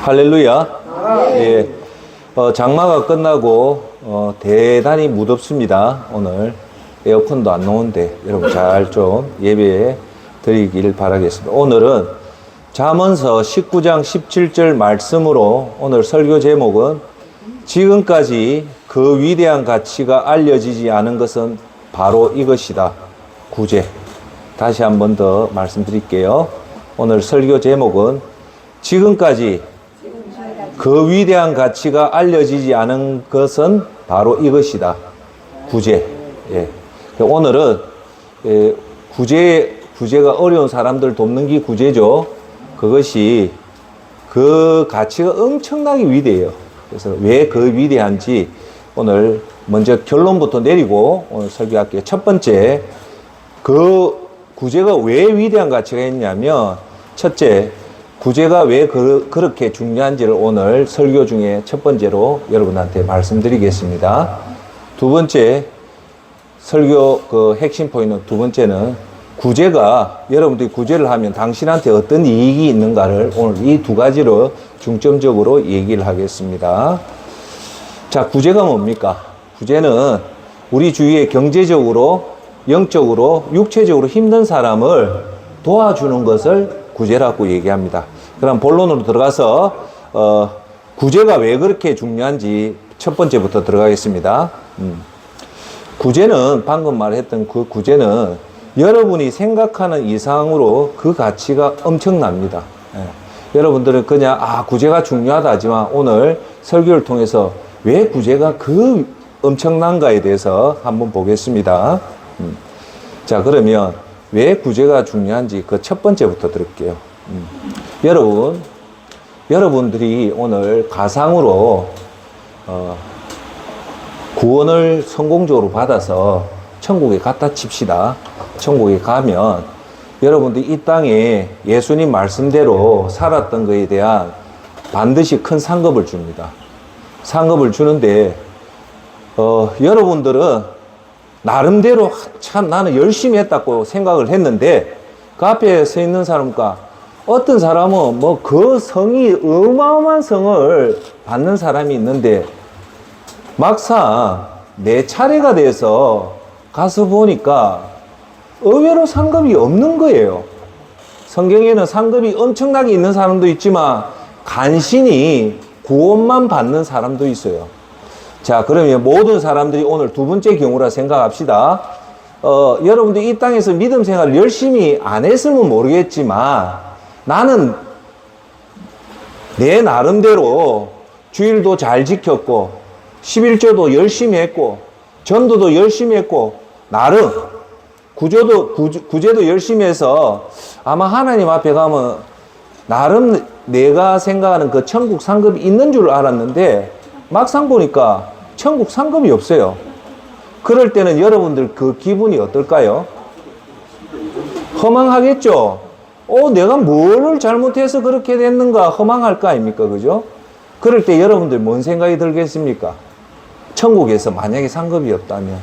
할렐루야. 예. 장마가 끝나고 대단히 무덥습니다. 오늘 에어컨도 안 나오는데 여러분 잘 좀 예배 드리길 바라겠습니다. 오늘은 잠언서 19장 17절 말씀으로 오늘 설교 제목은 지금까지 그 위대한 가치가 알려지지 않은 것은 바로 이것이다. 구제. 다시 한 번 더 말씀드릴게요. 오늘 설교 제목은 지금까지 그 위대한 가치가 알려지지 않은 것은 바로 이것이다. 구제. 예. 오늘은 구제가 어려운 사람들 돕는 게 구제죠. 그것이 그 가치가 엄청나게 위대해요. 그래서 왜 그 위대한지 오늘 먼저 결론부터 내리고 오늘 설교할게요. 첫 번째, 그 구제가 왜 위대한 가치가 있냐면, 첫째, 구제가 왜 그렇게 중요한지를 오늘 설교 중에 첫 번째로 여러분한테 말씀드리겠습니다. 두 번째, 설교 그 핵심 포인트 두 번째는 구제가, 여러분들이 구제를 하면 당신한테 어떤 이익이 있는가를 오늘 이 두 가지로 중점적으로 얘기를 하겠습니다. 자, 구제가 뭡니까? 구제는 우리 주위에 경제적으로, 영적으로, 육체적으로 힘든 사람을 도와주는 것을 구제라고 얘기합니다. 그럼 본론으로 들어가서 구제가 왜 그렇게 중요한지 첫 번째부터 들어가겠습니다. 구제는 방금 말했던 그 구제는 여러분이 생각하는 이상으로 그 가치가 엄청납니다. 예. 여러분들은 그냥 구제가 중요하다 하지만 오늘 설교를 통해서 왜 구제가 그 엄청난가에 대해서 한번 보겠습니다. 자, 그러면 왜 구제가 중요한지 그 첫 번째부터 들을게요. 여러분들이 오늘 가상으로 구원을 성공적으로 받아서 천국에 갖다 칩시다. 천국에 가면 여러분들이 이 땅에 예수님 말씀대로 살았던 것에 대한 반드시 큰 상급을 줍니다. 상급을 주는데 여러분들은 나름대로 참 나는 열심히 했다고 생각을 했는데 그 앞에 서 있는 사람과 어떤 사람은 뭐 그 성이 어마어마한 성을 받는 사람이 있는데 막상 내 차례가 돼서 가서 보니까 의외로 상급이 없는 거예요. 성경에는 상급이 엄청나게 있는 사람도 있지만 간신히 구원만 받는 사람도 있어요. 자, 그러면 모든 사람들이 오늘 두 번째 경우라 생각합시다. 여러분들 이 땅에서 믿음 생활을 열심히 안 했으면 모르겠지만 나는 내 나름대로 주일도 잘 지켰고 11조도 열심히 했고 전도도 열심히 했고 나름 구제도 열심히 해서 아마 하나님 앞에 가면 나름 내가 생각하는 그 천국 상급이 있는 줄 알았는데 막상 보니까 천국 상급이 없어요. 그럴 때는 여러분들 그 기분이 어떨까요? 허망하겠죠? 내가 뭘 잘못해서 그렇게 됐는가 허망할 거 아닙니까? 그죠? 그럴 때 여러분들 뭔 생각이 들겠습니까? 천국에서 만약에 상급이 없다면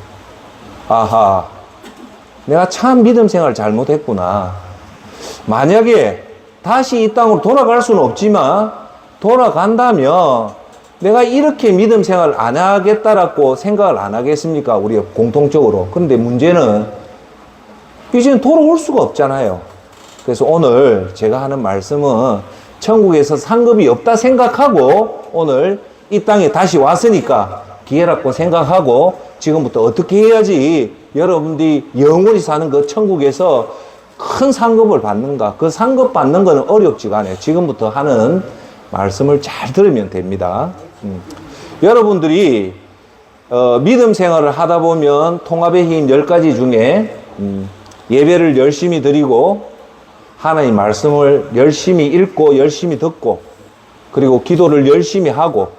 아하, 내가 참 믿음 생활 잘못했구나. 만약에 다시 이 땅으로 돌아갈 수는 없지만 돌아간다면 내가 이렇게 믿음 생활을 안 하겠다라고 생각을 안 하겠습니까? 우리가 공통적으로. 그런데 문제는 이제는 돌아올 수가 없잖아요. 그래서 오늘 제가 하는 말씀은 천국에서 상급이 없다 생각하고 오늘 이 땅에 다시 왔으니까 기회라고 생각하고 지금부터 어떻게 해야지 여러분들이 영원히 사는 그 천국에서 큰 상급을 받는가. 그 상급 받는 거는 어렵지가 않아요. 지금부터 하는 말씀을 잘 들으면 됩니다. 여러분들이 믿음 생활을 하다 보면 통합의 힘 10가지 중에 예배를 열심히 드리고 하나님 말씀을 열심히 읽고 열심히 듣고 그리고 기도를 열심히 하고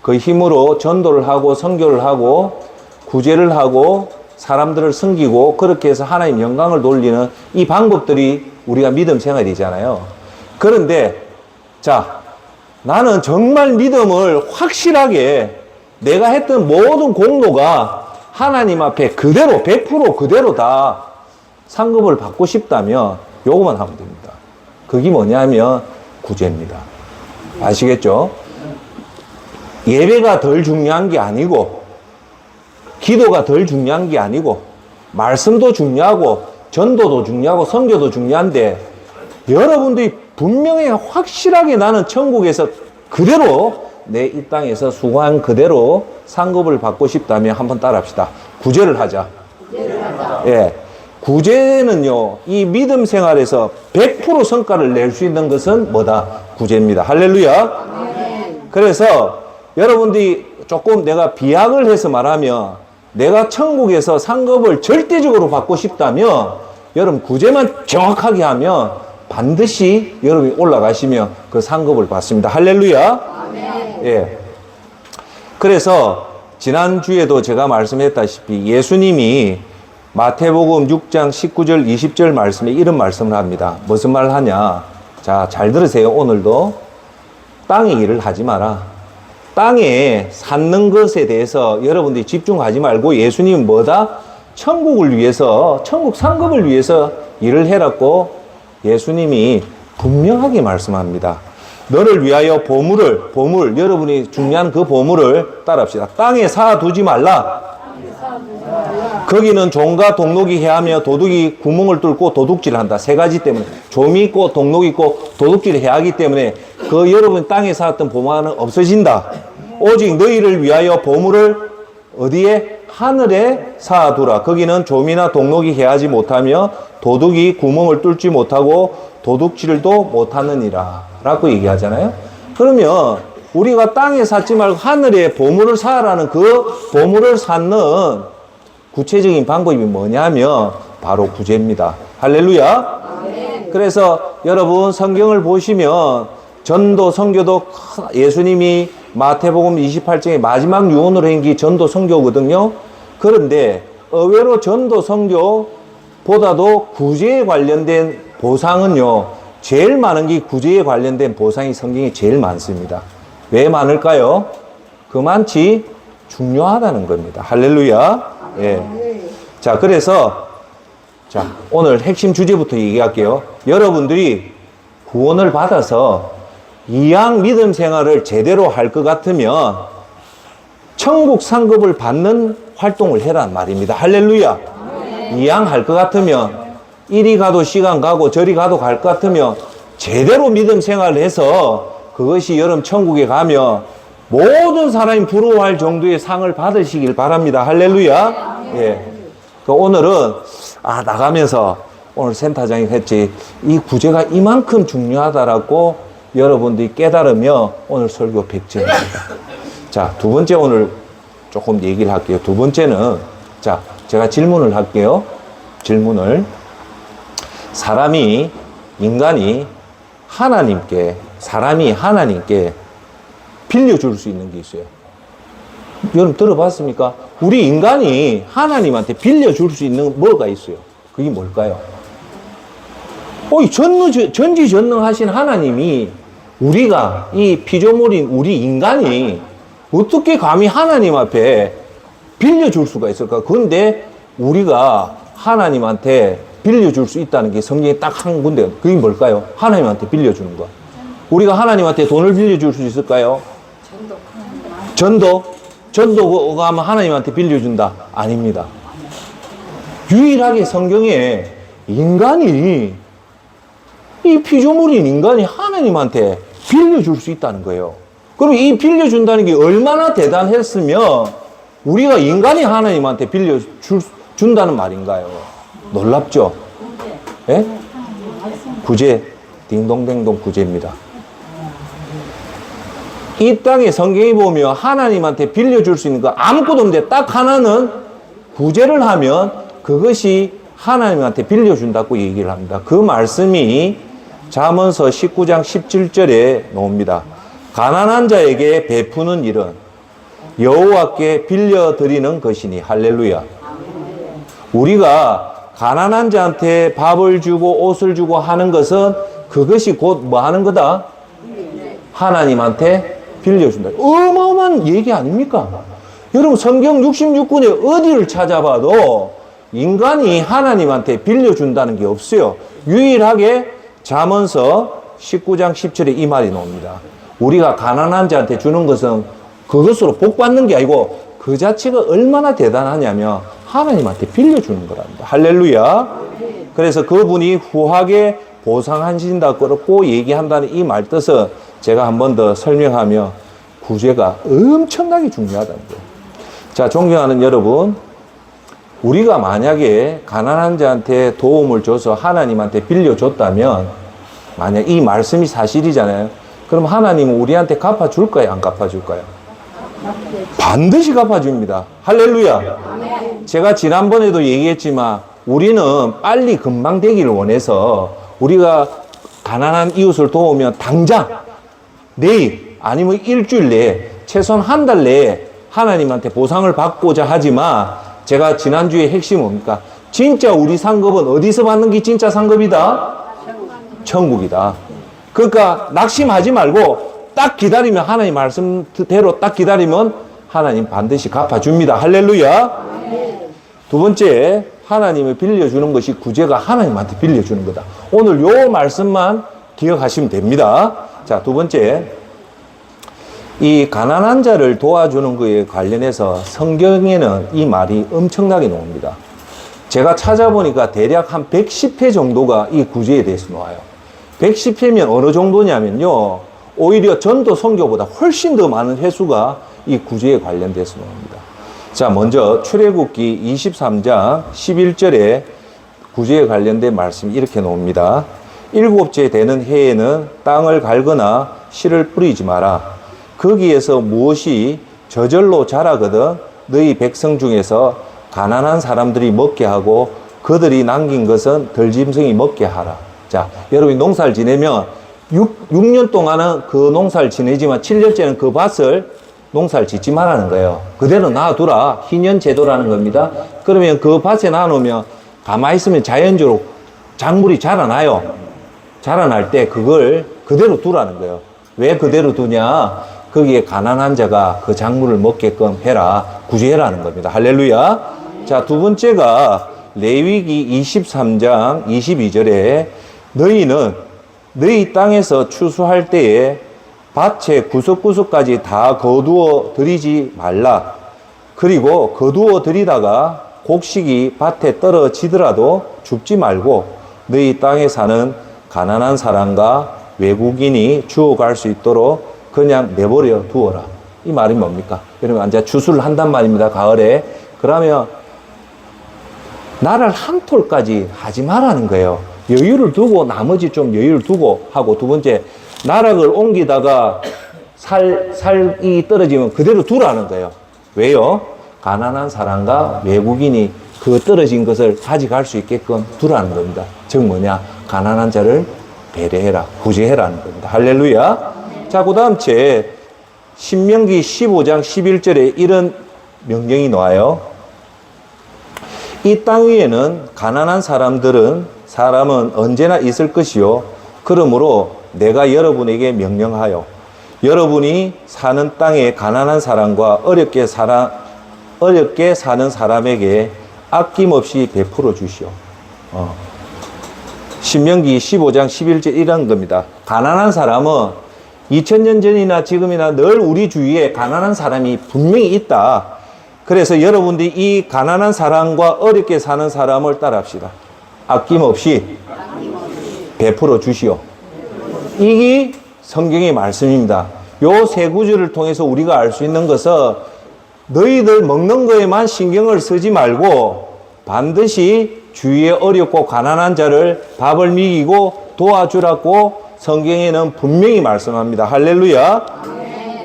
그 힘으로 전도를 하고 선교를 하고 구제를 하고 사람들을 섬기고 그렇게 해서 하나님 영광을 돌리는 이 방법들이 우리가 믿음 생활이잖아요. 그런데 자, 나는 정말 믿음을 확실하게 내가 했던 모든 공로가 하나님 앞에 그대로 100% 그대로 다 상급을 받고 싶다면 요거만 하면 됩니다. 그게 뭐냐면 구제입니다. 아시겠죠? 예배가 덜 중요한 게 아니고, 기도가 덜 중요한 게 아니고, 말씀도 중요하고, 전도도 중요하고, 선교도 중요한데, 여러분들이 분명히 확실하게 나는 천국에서 그대로 내 이 땅에서 수고한 그대로 상급을 받고 싶다면 한번 따라합시다. 구제를 하자. 예. 구제는요, 이 믿음 생활에서 100% 성과를 낼 수 있는 것은 뭐다? 구제입니다. 할렐루야. 그래서 여러분들이 조금 내가 비약을 해서 말하면 내가 천국에서 상급을 절대적으로 받고 싶다면 여러분 구제만 정확하게 하면 반드시 여러분이 올라가시면 그 상급을 받습니다. 할렐루야. 예. 그래서 지난주에도 제가 말씀했다시피 예수님이 마태복음 6장 19절 20절 말씀에 이런 말씀을 합니다. 무슨 말 하냐? 자, 잘 들으세요. 오늘도 땅의 일을 하지 마라. 땅에 사는 것에 대해서 여러분들이 집중하지 말고 예수님은 뭐다? 천국을 위해서, 천국 상급을 위해서 일을 해라고 예수님이 분명하게 말씀합니다. 너를 위하여 보물, 여러분이 중요한 그 보물을 따라합시다. 땅에 쌓아두지 말라. 거기는 종과 동록이 해하며 도둑이 구멍을 뚫고 도둑질을 한다. 세 가지 때문에. 좀이 있고 동록이 있고 도둑질을 해야 하기 때문에 그 여러분 땅에 쌓았던 보물은 없어진다. 오직 너희를 위하여 보물을 어디에? 하늘에 쌓아두라. 거기는 좀이나 동록이 해하지 못하며 도둑이 구멍을 뚫지 못하고 도둑질도 못하느니라 라고 얘기하잖아요. 그러면 우리가 땅에 쌓지 말고 하늘에 보물을 쌓으라는 그 보물을 쌓는 구체적인 방법이 뭐냐면 바로 구제입니다. 할렐루야. 그래서 여러분 성경을 보시면 전도 선교도 예수님이 마태복음 28장의 마지막 유언으로 한 게 전도 선교거든요. 그런데 의외로 전도 선교보다도 구제에 관련된 보상은요, 제일 많은 게 구제에 관련된 보상이 성경에 제일 많습니다. 왜 많을까요? 그만치 중요하다는 겁니다. 할렐루야. 예. 자, 그래서 자, 오늘 핵심 주제부터 얘기할게요. 여러분들이 구원을 받아서 이양 믿음 생활을 제대로 할 것 같으면 천국 상급을 받는 활동을 해란 말입니다. 할렐루야. 이양 할 것 같으면 이리 가도 시간 가고 저리 가도 갈 것 같으면 제대로 믿음 생활을 해서 그것이 여러분 천국에 가면 모든 사람이 부러워할 정도의 상을 받으시길 바랍니다. 할렐루야. 예. 그 오늘은 나가면서 오늘 센터장이 했지 이 구제가 이만큼 중요하다라고 여러분들이 깨달으면 오늘 설교 100점입니다. 자, 두 번째 오늘 조금 얘기를 할게요. 두 번째는 자, 제가 질문을 할게요. 질문을 사람이 하나님께 빌려줄 수 있는 게 있어요. 여러분 들어봤습니까? 우리 인간이 하나님한테 빌려줄 수 있는 뭐가 있어요? 그게 뭘까요? 전지전능하신 하나님이 우리가 이 피조물인 우리 인간이 어떻게 감히 하나님 앞에 빌려줄 수가 있을까? 그런데 우리가 하나님한테 빌려줄 수 있다는 게 성경에 딱 한 군데. 그게 뭘까요? 하나님한테 빌려주는 거. 우리가 하나님한테 돈을 빌려줄 수 있을까요? 전도가 하면 하나님한테 빌려준다? 아닙니다. 유일하게 성경에 인간이 이 피조물인 인간이 하나님한테 빌려줄 수 있다는 거예요. 그럼 이 빌려준다는 게 얼마나 대단했으면 우리가 인간이 하나님한테 빌려준다는 말인가요? 놀랍죠? 예? 구제, 딩동댕동 구제입니다. 이 땅에 성경에 보면 하나님한테 빌려줄 수 있는 거 아무것도 없는데 딱 하나는 구제를 하면 그것이 하나님한테 빌려준다고 얘기를 합니다. 그 말씀이 잠언서 19장 17절에 나옵니다. 가난한 자에게 베푸는 일은 여호와께 빌려드리는 것이니. 할렐루야. 우리가 가난한 자한테 밥을 주고 옷을 주고 하는 것은 그것이 곧 뭐 하는 거다? 하나님한테 빌려준다. 어마어마한 얘기 아닙니까? 여러분 성경 66권에 어디를 찾아봐도 인간이 하나님한테 빌려준다는 게 없어요. 유일하게 잠언서 19장 10절에 이 말이 나옵니다. 우리가 가난한 자한테 주는 것은 그것으로 복 받는 게 아니고 그 자체가 얼마나 대단하냐면 하나님한테 빌려주는 거랍니다. 할렐루야. 그래서 그분이 후하게 보상하신다고 얘기한다는 이 말 뜻은 제가 한 번 더 설명하며 구제가 엄청나게 중요하다는 거예요. 자, 존경하는 여러분, 우리가 만약에 가난한 자한테 도움을 줘서 하나님한테 빌려줬다면, 만약 이 말씀이 사실이잖아요. 그럼 하나님은 우리한테 갚아줄까요? 안 갚아줄까요? 반드시 갚아줍니다. 할렐루야. 제가 지난번에도 얘기했지만 우리는 빨리 금방 되기를 원해서 우리가 가난한 이웃을 도우면 당장 내일 아니면 일주일 내에 최소한 한 달 내에 하나님한테 보상을 받고자 하지만 제가 지난주에 핵심이 뭡니까? 진짜 우리 상급은 어디서 받는 게 진짜 상급이다? 천국이다. 그러니까 낙심하지 말고 딱 기다리면 하나님 말씀대로 딱 기다리면 하나님 반드시 갚아줍니다. 할렐루야. 두 번째, 하나님을 빌려주는 것이 구제가 하나님한테 빌려주는 거다. 오늘 요 말씀만 기억하시면 됩니다. 자, 두 번째, 이 가난한 자를 도와주는 것에 관련해서 성경에는 이 말이 엄청나게 나옵니다. 제가 찾아보니까 대략 한 110회 정도가 이 구제에 대해서 나와요. 110회면 어느 정도냐면요, 오히려 전도 선교보다 훨씬 더 많은 횟수가 이 구제에 관련돼서 나옵니다. 자, 먼저 출애굽기 23장 11절에 구제에 관련된 말씀이 이렇게 나옵니다. 일곱째 되는 해에는 땅을 갈거나 씨를 뿌리지 마라. 거기에서 무엇이 저절로 자라거든 너희 백성 중에서 가난한 사람들이 먹게 하고 그들이 남긴 것은 들짐승이 먹게 하라. 자, 여러분이 농사를 지내면 6년 동안은 그 농사를 지내지만 7년째는 그 밭을 농사를 짓지 말라는 거예요. 그대로 놔두라. 희년 제도라는 겁니다. 그러면 그 밭에 놔놓으면 가만히 있으면 자연적으로 작물이 자라나요. 자라날 때 그걸 그대로 두라는 거예요. 왜 그대로 두냐? 거기에 가난한 자가 그 작물을 먹게끔 해라. 구제해라는 겁니다. 할렐루야. 자, 두 번째가 레위기 23장 22절에 너희는 너희 땅에서 추수할 때에 밭의 구석구석까지 다 거두어 들이지 말라. 그리고 거두어 들이다가 곡식이 밭에 떨어지더라도 줍지 말고 너희 땅에 사는 가난한 사람과 외국인이 주워갈 수 있도록 그냥 내버려 두어라. 이 말이 뭡니까? 여러분, 이제 추수를 한단 말입니다. 가을에. 그러면 나를 한 톨까지 하지 말라는 거예요. 여유를 두고 나머지 좀 여유를 두고 하고, 두 번째, 나락을 옮기다가 살이 떨어지면 그대로 두라는 거예요. 왜요? 가난한 사람과 외국인이 그 떨어진 것을 가져갈 수 있게끔 두라는 겁니다. 즉 뭐냐? 가난한 자를 배려해라, 구제해라는 겁니다. 할렐루야. 자, 그 다음 제 신명기 15장 11절에 이런 명령이 나와요. 이 땅 위에는 가난한 사람은 언제나 있을 것이요. 그러므로 내가 여러분에게 명령하여 여러분이 사는 땅에 가난한 사람과 어렵게 사는 사람에게 아낌없이 베풀어 주시오. 신명기 15장 11절 이런 겁니다. 가난한 사람은 2000년 전이나 지금이나 늘 우리 주위에 가난한 사람이 분명히 있다. 그래서 여러분들이 이 가난한 사람과 어렵게 사는 사람을 따라합시다. 아낌없이 베풀어 주시오. 이게 성경의 말씀입니다. 요 세 구절을 통해서 우리가 알 수 있는 것은 너희들 먹는 거에만 신경을 쓰지 말고 반드시 주위에 어렵고 가난한 자를 밥을 먹이고 도와주라고 성경에는 분명히 말씀합니다. 할렐루야.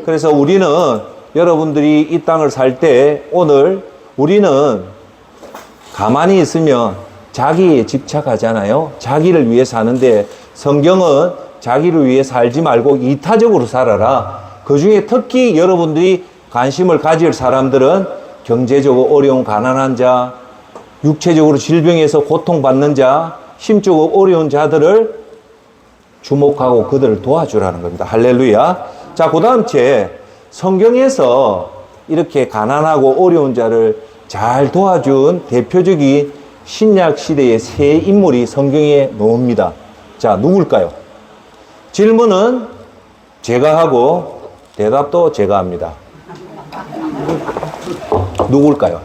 그래서 우리는 여러분들이 이 땅을 살 때 오늘 우리는 가만히 있으면 자기에 집착하잖아요. 자기를 위해 사는데 성경은 자기를 위해 살지 말고 이타적으로 살아라. 그 중에 특히 여러분들이 관심을 가질 사람들은 경제적으로 어려운 가난한 자, 육체적으로 질병에서 고통받는 자, 심적으로 어려운 자들을 주목하고 그들을 도와주라는 겁니다. 할렐루야. 자, 그 다음 제 성경에서 이렇게 가난하고 어려운 자를 잘 도와준 대표적인 신약 시대의 세 인물이 성경에 나옵니다. 자, 누굴까요? 질문은 제가 하고 대답도 제가 합니다. 누굴까요?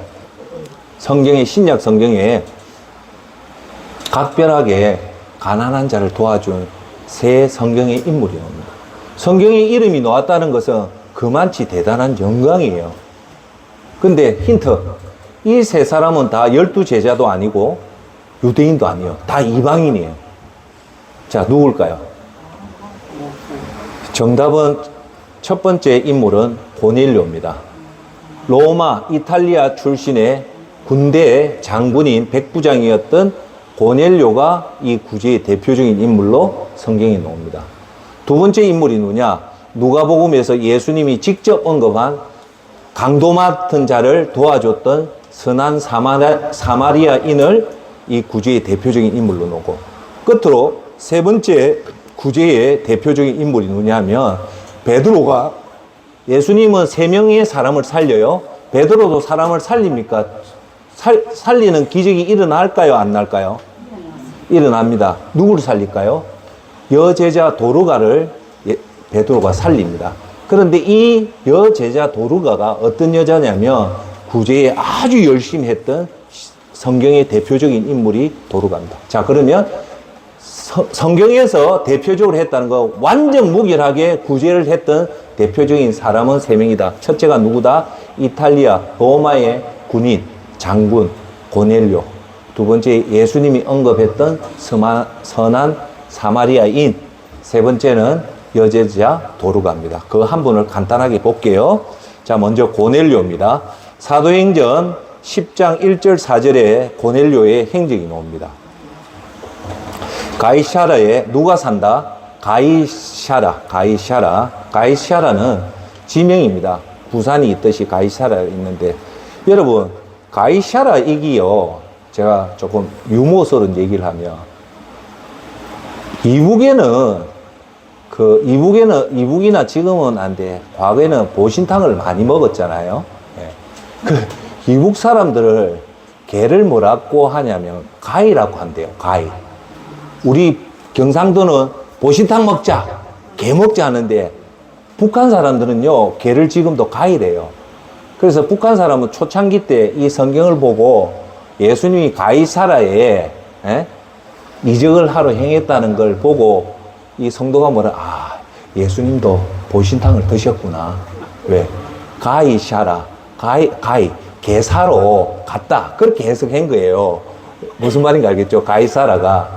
성경에, 신약 성경에 각별하게 가난한 자를 도와준 세 성경의 인물이 나옵니다. 성경에 이름이 나왔다는 것은 그만치 대단한 영광이에요. 근데 힌트, 이 세 사람은 다 12제자도 아니고 유대인도 아니에요. 다 이방인이에요. 자, 누굴까요? 정답은 첫 번째 인물은 고넬료입니다. 로마, 이탈리아 출신의 군대의 장군인 백부장이었던 고넬료가 이 구제의 대표적인 인물로 성경에 나옵니다. 두 번째 인물이 누구냐? 누가복음에서 예수님이 직접 언급한 강도 맡은 자를 도와줬던 선한 사마리아인을 이 구제의 대표적인 인물로 놓고, 끝으로 세 번째 구제의 대표적인 인물이 누구냐면 베드로가, 예수님은 세 명의 사람을 살려요. 베드로도 사람을 살립니까? 살리는 기적이 일어날까요? 안 날까요? 일어납니다. 누구를 살릴까요? 여제자 도르가를 베드로가 살립니다. 그런데 이 여제자 도르가가 어떤 여자냐면 구제에 아주 열심히 했던 성경의 대표적인 인물이 도르가입니다. 자, 그러면 성경에서 대표적으로 했다는 거, 완전 무결하게 구제를 했던 대표적인 사람은 세 명이다. 첫째가 누구다? 이탈리아 로마의 군인 장군 고넬료. 두 번째 예수님이 언급했던 선한 사마리아인. 세 번째는 여제자 도르가입니다. 그 한 분을 간단하게 볼게요. 자, 먼저 고넬료입니다. 사도행전 10장 1절 4절에 고넬료의 행적이 나옵니다. 가이사라에 누가 산다? 가이사라는 지명입니다. 부산이 있듯이 가이사라 있는데, 여러분 가이사라 이기요, 제가 조금 유머스러운 얘기를 하면 이북이나 지금은 안 돼. 과거에는 보신탕을 많이 먹었잖아요. 예. 그 이북 사람들을 개를 뭐라고 하냐면 가이라고 한대요. 가이. 우리 경상도는 보신탕 먹자, 개 먹자 하는데 북한 사람들은요, 개를 지금도 가이래요. 그래서 북한 사람은 초창기 때 이 성경을 보고 예수님이 가이사라에 이적을 하러 행했다는 걸 보고 이 성도가 예수님도 보신탕을 드셨구나. 왜? 가이사라, 가이, 개사로 갔다. 그렇게 해석한 거예요. 무슨 말인가 알겠죠? 가이사라가.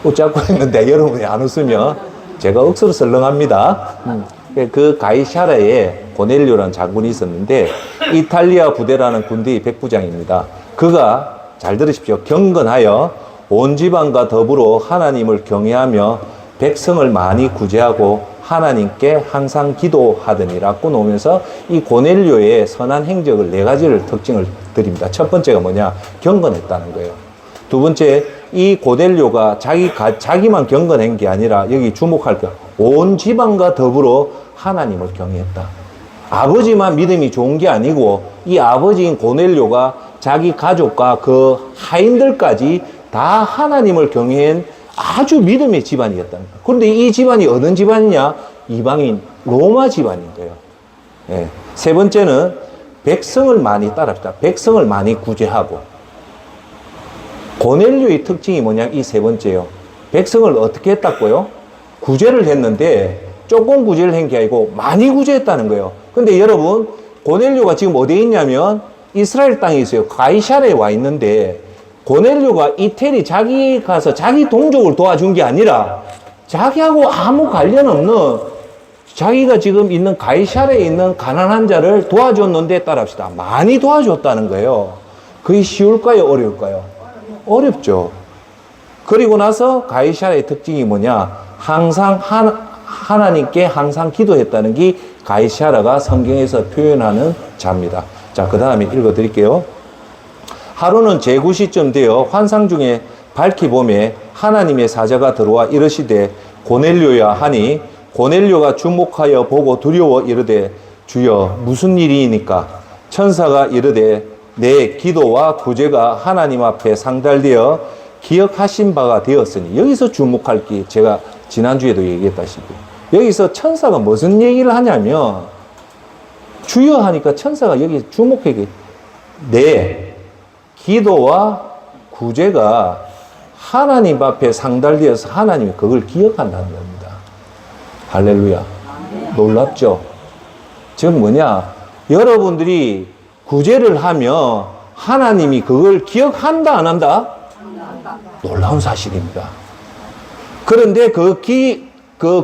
웃자고 했는데 여러분이 안 웃으면 제가 억수로 설렁합니다. 그 가이사라에 고넬료라는 장군이 있었는데 이탈리아 부대라는 군대의 백부장입니다. 그가, 잘 들으십시오, 경건하여 온 지방과 더불어 하나님을 경외하며 백성을 많이 구제하고 하나님께 항상 기도하더니라고 놓으면서 이 고넬료의 선한 행적을 네 가지를 특징을 드립니다. 첫 번째가 뭐냐? 경건했다는 거예요. 두 번째, 이 고넬료가 자기만 경건한 게 아니라 여기 주목할 거, 온 지방과 더불어 하나님을 경외했다. 아버지만 믿음이 좋은 게 아니고 이 아버지인 고넬료가 자기 가족과 그 하인들까지 다 하나님을 경외한 아주 믿음의 집안이었다는 거예요. 그런데 이 집안이 어느 집안이냐? 이방인 로마 집안인 거예요. 예. 세 번째는 백성을 많이 따릅니다. 백성을 많이 구제하고. 고넬료의 특징이 뭐냐? 이 세 번째요. 백성을 어떻게 했다고요? 구제를 했는데 조금 구제를 한 게 아니고 많이 구제했다는 거예요. 근데 여러분, 고넬료가 지금 어디에 있냐면 이스라엘 땅에 있어요. 가이사라에 와 있는데 고넬료가 이태리 자기 가서 자기 동족을 도와준 게 아니라 자기하고 아무 관련 없는, 자기가 지금 있는 가이사라에 있는 가난한 자를 도와줬는데, 따라합시다, 많이 도와줬다는 거예요. 그게 쉬울까요? 어려울까요? 어렵죠. 그리고 나서 가이사라의 특징이 뭐냐? 항상 하나님께 항상 기도했다는 게 가이사라가 성경에서 표현하는 자입니다. 자, 그 다음에 읽어드릴게요. 하루는 제구 시쯤 되어 환상 중에 밝히 보매 하나님의 사자가 들어와 이르시되 고넬료야 하니, 고넬료가 주목하여 보고 두려워 이르되 주여 무슨 일이니까? 천사가 이르되 내 기도와 구제가 하나님 앞에 상달되어 기억하신 바가 되었으니. 여기서 주목할 게 제가 지난주에도 얘기했다시피 여기서 천사가 무슨 얘기를 하냐면, 주여 하니까 천사가 여기 주목하게, 내 기도와 구제가 하나님 앞에 상달되어서 하나님이 그걸 기억한다는 겁니다. 할렐루야. 놀랍죠? 즉 뭐냐? 여러분들이 구제를 하면 하나님이 그걸 기억한다, 안 한다? 놀라운 사실입니다. 그런데 그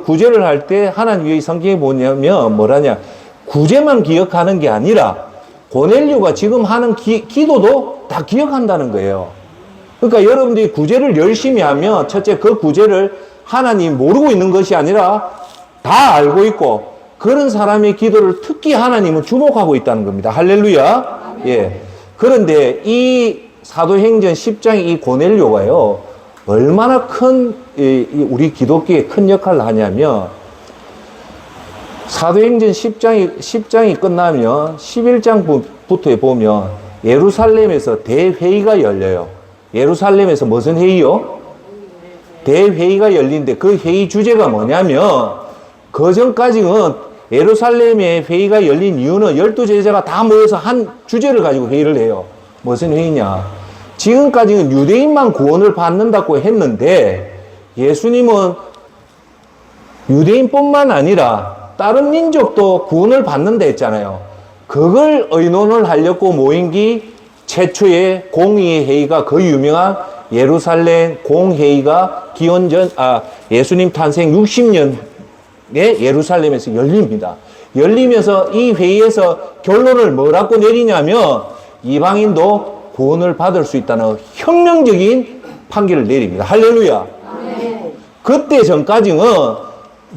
구제를 할 때 하나님이 성경에 보냐면 뭐라냐? 구제만 기억하는 게 아니라 고넬료가 지금 하는 기도도 다 기억한다는 거예요. 그러니까 여러분들이 구제를 열심히 하면 첫째 그 구제를 하나님 모르고 있는 것이 아니라 다 알고 있고 그런 사람의 기도를 특히 하나님은 주목하고 있다는 겁니다. 할렐루야. 예. 그런데 이 사도행전 10장의 이 고넬료가요, 얼마나 큰, 우리 기독교에 큰 역할을 하냐면, 사도행전 10장이 끝나면 11장부터 보면 예루살렘에서 대회의가 열려요. 예루살렘에서 무슨 회의요? 대회의가 열리는데 그 회의 주제가 뭐냐면, 그 전까지는 예루살렘에 회의가 열린 이유는 12제자가 다 모여서 한 주제를 가지고 회의를 해요. 무슨 회의냐? 지금까지는 유대인만 구원을 받는다고 했는데 예수님은 유대인뿐만 아니라 다른 민족도 구원을 받는다 했잖아요. 그걸 의논을 하려고 모인 게 최초의 공의의 회의가 그 유명한 예루살렘 공회의가 예수님 탄생 60년에 예루살렘에서 열립니다. 열리면서 이 회의에서 결론을 뭐라고 내리냐면 이방인도 구원을 받을 수 있다는 혁명적인 판결을 내립니다. 할렐루야. 네. 그때 전까지는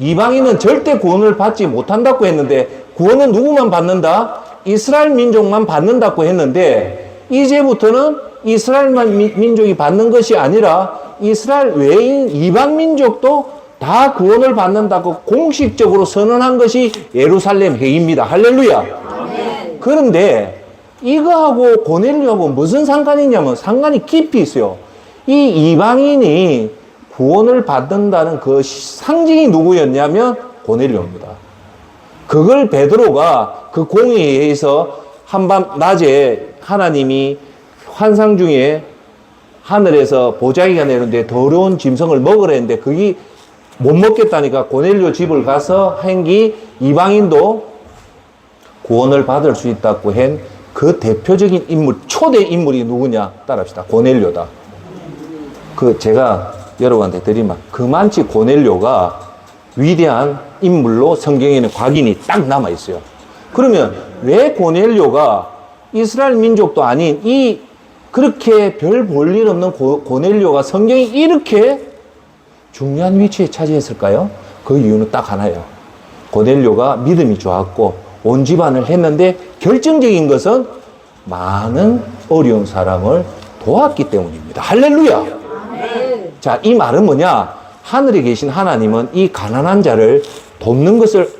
이방인은 절대 구원을 받지 못한다고 했는데 구원은 누구만 받는다? 이스라엘 민족만 받는다고 했는데 이제부터는 이스라엘 민족이 받는 것이 아니라 이스라엘 외인 이방 민족도 다 구원을 받는다고 공식적으로 선언한 것이 예루살렘 회의입니다. 할렐루야. 네. 그런데 이거하고 고넬료하고 무슨 상관이냐면 상관이 깊이 있어요. 이 이방인이 구원을 받는다는 그 상징이 누구였냐면 고넬료입니다. 그걸 베드로가 그 공의회에서 한밤 낮에 하나님이 환상 중에 하늘에서 보자기가 내렸는데 더러운 짐승을 먹으라 했는데 그게 못 먹겠다니까 고넬료 집을 가서 행기 이방인도 구원을 받을 수 있다고 한 그 대표적인 인물, 초대 인물이 누구냐? 따라합시다. 고넬료다. 제가 여러분한테 드린 말, 그만치 고넬료가 위대한 인물로 성경에는 각인이 딱 남아있어요. 그러면 왜 고넬료가 이스라엘 민족도 아닌 그렇게 별 볼 일 없는 고넬료가 성경이 이렇게 중요한 위치에 차지했을까요? 그 이유는 딱 하나예요. 고넬료가 믿음이 좋았고 온 집안을 했는데 결정적인 것은 많은 어려운 사람을 도왔기 때문입니다. 할렐루야. 자, 이 말은 뭐냐? 하늘에 계신 하나님은 이 가난한 자를 돕는 것을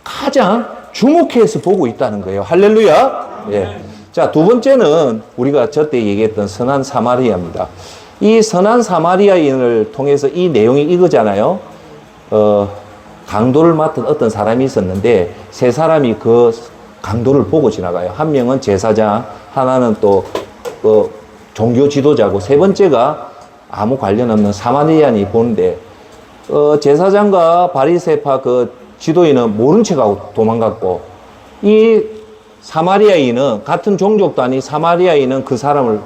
가장 주목해서 보고 있다는 거예요. 할렐루야. 예. 자, 두 번째는 우리가 저때 얘기했던 선한 사마리아입니다. 이 선한 사마리아인을 통해서 이 내용이 이거잖아요. 강도를 맡은 어떤 사람이 있었는데 세 사람이 그 강도를 보고 지나가요. 한 명은 제사장, 하나는 또 종교 지도자고 세 번째가 아무 관련 없는 사마리아인이 보는데 제사장과 바리새파 그 지도인은 모른 척하고 도망갔고 이 사마리아인은 같은 종족도 아닌 사마리아인은 그 사람을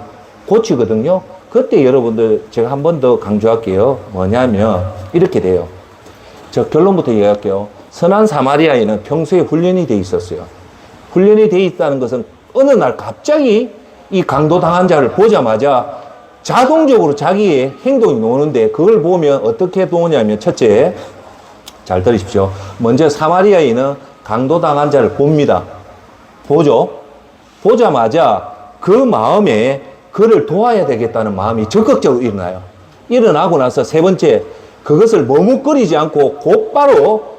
고치거든요. 그때 여러분들 제가 한 번 더 강조할게요. 뭐냐면 이렇게 돼요. 저 결론부터 얘기할게요. 선한 사마리아인은 평소에 훈련이 돼 있었어요. 훈련이 돼 있다는 것은 어느 날 갑자기 이 강도당한 자를 보자마자 자동적으로 자기의 행동이 나오는데 그걸 보면 어떻게 나오냐면 첫째, 잘 들으십시오. 먼저 사마리아인은 강도당한 자를 봅니다. 보죠. 보자마자 그 마음에 그를 도와야 되겠다는 마음이 적극적으로 일어나요. 일어나고 나서 세 번째, 그것을 머뭇거리지 않고 곧바로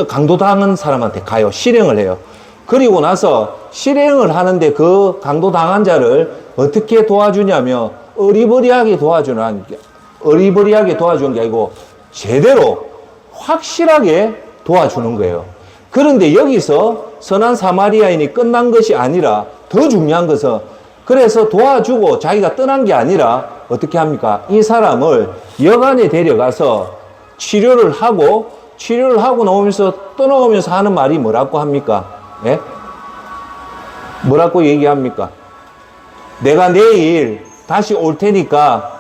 강도당한 사람한테 가요. 실행을 해요. 그리고 나서 실행을 하는데 그 강도당한 자를 어떻게 도와주냐면 어리버리하게 도와주는 게 아니고 제대로 확실하게 도와주는 거예요. 그런데 여기서 선한 사마리아인이 끝난 것이 아니라 더 중요한 것은 그래서 도와주고 자기가 떠난 게 아니라 어떻게 합니까? 이 사람을 여관에 데려가서 치료를 하고 나오면서 떠나오면서 하는 말이 뭐라고 합니까? 예? 뭐라고 얘기합니까? 내가 내일 다시 올 테니까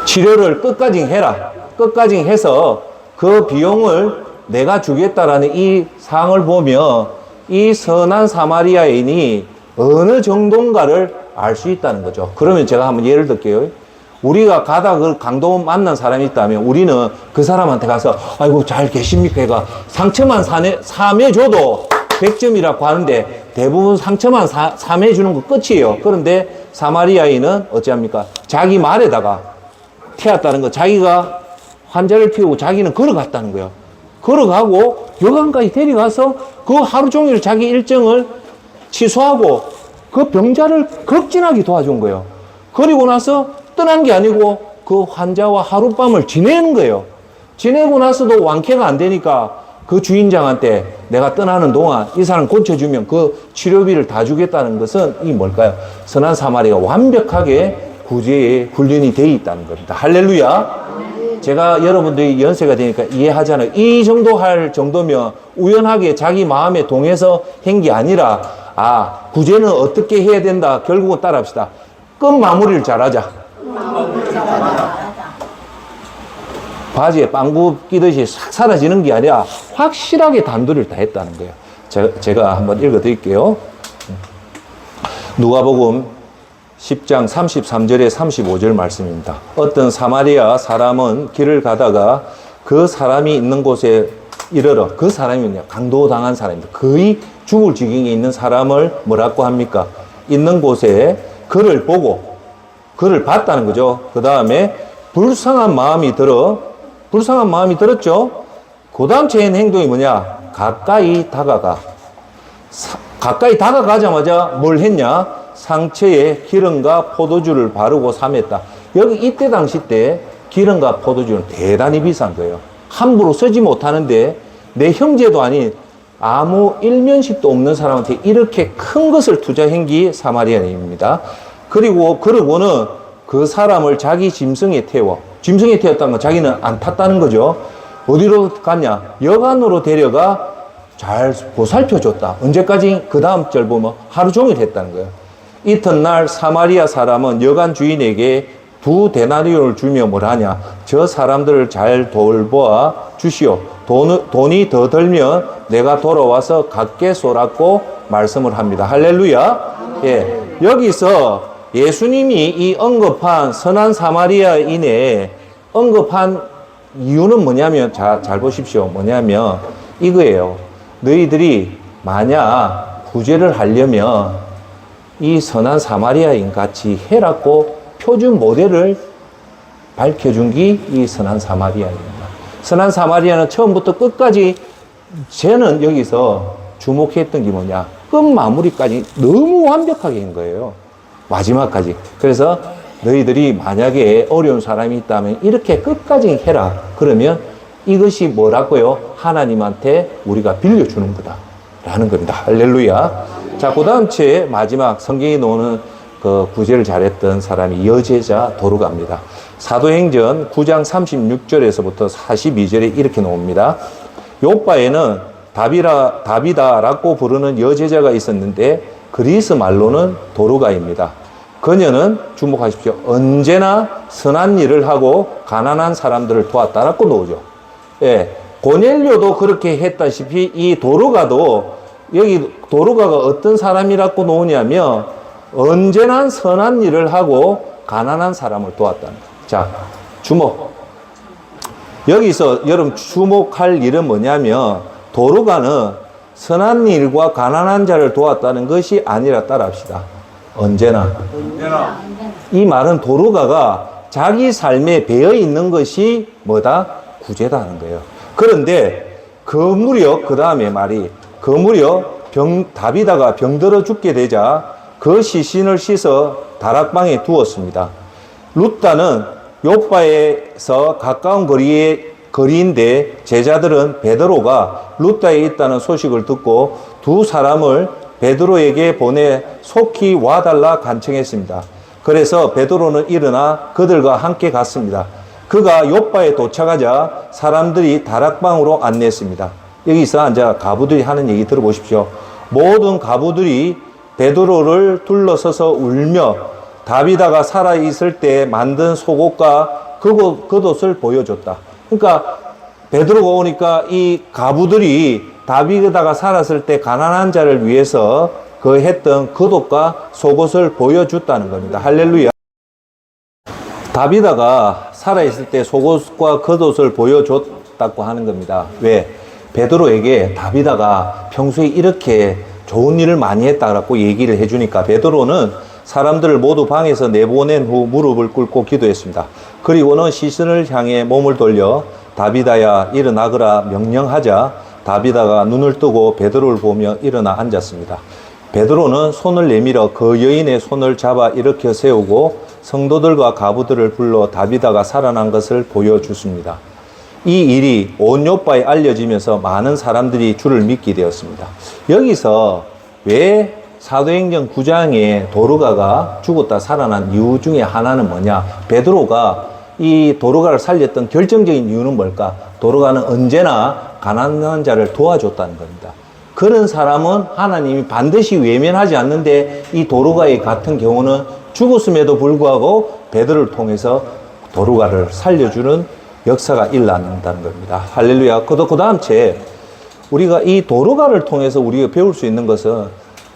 치료를 끝까지 해라. 끝까지 해서 그 비용을 내가 주겠다라는 이 상을 보며 이 선한 사마리아인이 어느 정도인가를 알 수 있다는 거죠. 그러면 제가 한번 예를 들게요. 우리가 가다 그 강도 만난 사람이 있다면 우리는 그 사람한테 가서 아이고 잘 계십니까? 얘가 상처만 삼해줘도 100점이라고 하는데 대부분 상처만 삼해주는 거 끝이에요. 그런데 사마리아인은 어찌합니까? 자기 말에다가 태웠다는 거. 자기가 환자를 태우고 자기는 걸어갔다는 거예요. 걸어가고 여관까지 데려가서 그 하루 종일 자기 일정을 취소하고 그 병자를 극진하게 도와준 거예요. 그리고 나서 떠난 게 아니고 그 환자와 하룻밤을 지내는 거예요. 지내고 나서도 완쾌가 안 되니까 그 주인장한테 내가 떠나는 동안 이 사람 고쳐주면 그 치료비를 다 주겠다는 것은 이 뭘까요? 선한 사마리아가 완벽하게 구제에 훈련이 되어 있다는 겁니다. 할렐루야. 제가 여러분들이 연세가 되니까 이해하잖아요. 이 정도 할 정도면 우연하게 자기 마음에 동해서 한 게 아니라 구제는 어떻게 해야 된다. 결국은 따라합시다. 끝 마무리를 잘하자. 바지에 빵구 끼듯이 싹 사라지는 게 아니라 확실하게 단도리를 다 했다는 거예요. 제가 한번 읽어 드릴게요. 누가복음 10장 33절에 35절 말씀입니다. 어떤 사마리아 사람은 길을 가다가 그 사람이 있는 곳에 이르러, 그 사람이 강도당한 사람입니다. 거의 죽을 지경에 있는 사람을 뭐라고 합니까? 있는 곳에 그를 보고 그를 봤다는 거죠. 그 다음에 불쌍한 마음이 들었죠. 그 다음 체인 행동이 뭐냐? 가까이 다가가자마자 뭘 했냐? 상처에 기름과 포도주를 바르고 삼했다. 이때 당시 때 기름과 포도주는 대단히 비싼 거예요. 함부로 쓰지 못하는데 내 형제도 아닌 아무 일면식도 없는 사람한테 이렇게 큰 것을 투자한 게 사마리아인입니다. 그러고는 그 사람을 자기 짐승에 태웠다는 건 자기는 안 탔다는 거죠. 어디로 갔냐? 여관으로 데려가 잘 보살펴줬다. 언제까지? 그 다음 절 보면 하루 종일 했다는 거예요. 이튿날 사마리아 사람은 여관 주인에게 2 데나리온을 주며 뭘 하냐? 저 사람들을 잘 돌보아 주시오. 돈이 더 들면 내가 돌아와서 갚게 쏘라고 말씀을 합니다. 할렐루야. 예. 여기서 예수님이 이 언급한 선한 사마리아인의 언급한 이유는 뭐냐면, 잘 보십시오. 뭐냐면 이거예요. 너희들이 만약 구제를 하려면 이 선한 사마리아인 같이 해라고 표준 모델을 밝혀준 게 이 선한 사마리아입니다. 선한 사마리아는 처음부터 끝까지 저는 여기서 주목했던 게 뭐냐? 끝 마무리까지 너무 완벽하게 한 거예요. 마지막까지. 그래서 너희들이 만약에 어려운 사람이 있다면 이렇게 끝까지 해라. 그러면 이것이 뭐라고요? 하나님한테 우리가 빌려주는 거다. 라는 겁니다. 할렐루야. 자, 그 다음 주에 마지막 성경이 나오는 그 구제를 잘했던 사람이 여제자 도르가입니다. 사도행전 9장 36절에서부터 42절에 이렇게 나옵니다. 요바에는 다비다라고 부르는 여제자가 있었는데 그리스 말로는 도르가입니다. 그녀는 주목하십시오. 언제나 선한 일을 하고 가난한 사람들을 도왔다라고 나오죠. 예, 고넬료도 그렇게 했다시피 이 도르가도 여기 도르가가 어떤 사람이라고 나오냐면 언제나 선한 일을 하고 가난한 사람을 도왔다는 거예요. 자, 주목. 여기서 여러분 주목할 일은 뭐냐면 도르가는 선한 일과 가난한 자를 도왔다는 것이 아니라 따라합시다. 언제나. 이 말은 도르가가 자기 삶에 배어 있는 것이 뭐다? 구제다는 거예요. 그런데 그 무렵, 그 다음에 말이 그 무렵 다비다가 병들어 죽게 되자 그 시신을 씻어 다락방에 두었습니다. 룻다는 요바에서 가까운 거리에 거리인데 제자들은 베드로가 루다에 있다는 소식을 듣고 두 사람을 베드로에게 보내 속히 와달라 간청했습니다. 그래서 베드로는 일어나 그들과 함께 갔습니다. 그가 요빠에 도착하자 사람들이 다락방으로 안내했습니다. 여기서 이제 가부들이 하는 얘기 들어보십시오. 모든 가부들이 베드로를 둘러서서 울며 다비다가 살아있을 때 만든 속옷과 겉옷을 보여줬다. 그러니까 베드로가 오니까 이 가부들이 다비다가 살았을 때 가난한 자를 위해서 그 했던 겉옷과 속옷을 보여줬다는 겁니다. 할렐루야. 다비다가 살아있을 때 속옷과 겉옷을 보여줬다고 하는 겁니다. 왜? 베드로에게 다비다가 평소에 이렇게 좋은 일을 많이 했다고 얘기를 해주니까 베드로는 사람들을 모두 방에서 내보낸 후 무릎을 꿇고 기도했습니다. 그리고는 시선을 향해 몸을 돌려 다비다야 일어나거라 명령하자 다비다가 눈을 뜨고 베드로를 보며 일어나 앉았습니다. 베드로는 손을 내밀어 그 여인의 손을 잡아 일으켜 세우고 성도들과 가부들을 불러 다비다가 살아난 것을 보여주습니다. 이 일이 온 요빠에 알려지면서 많은 사람들이 주를 믿게 되었습니다. 여기서 왜 사도행전 9장에 도르가가 죽었다 살아난 이유 중에 하나는 뭐냐? 베드로가 이 도르가를 살렸던 결정적인 이유는 뭘까? 도르가는 언제나 가난한 자를 도와줬다는 겁니다. 그런 사람은 하나님이 반드시 외면하지 않는데 이 도르가의 같은 경우는 죽었음에도 불구하고 베드로를 통해서 도르가를 살려주는 역사가 일어난다는 겁니다. 할렐루야. 그 다음 채 우리가 이 도르가를 통해서 우리가 배울 수 있는 것은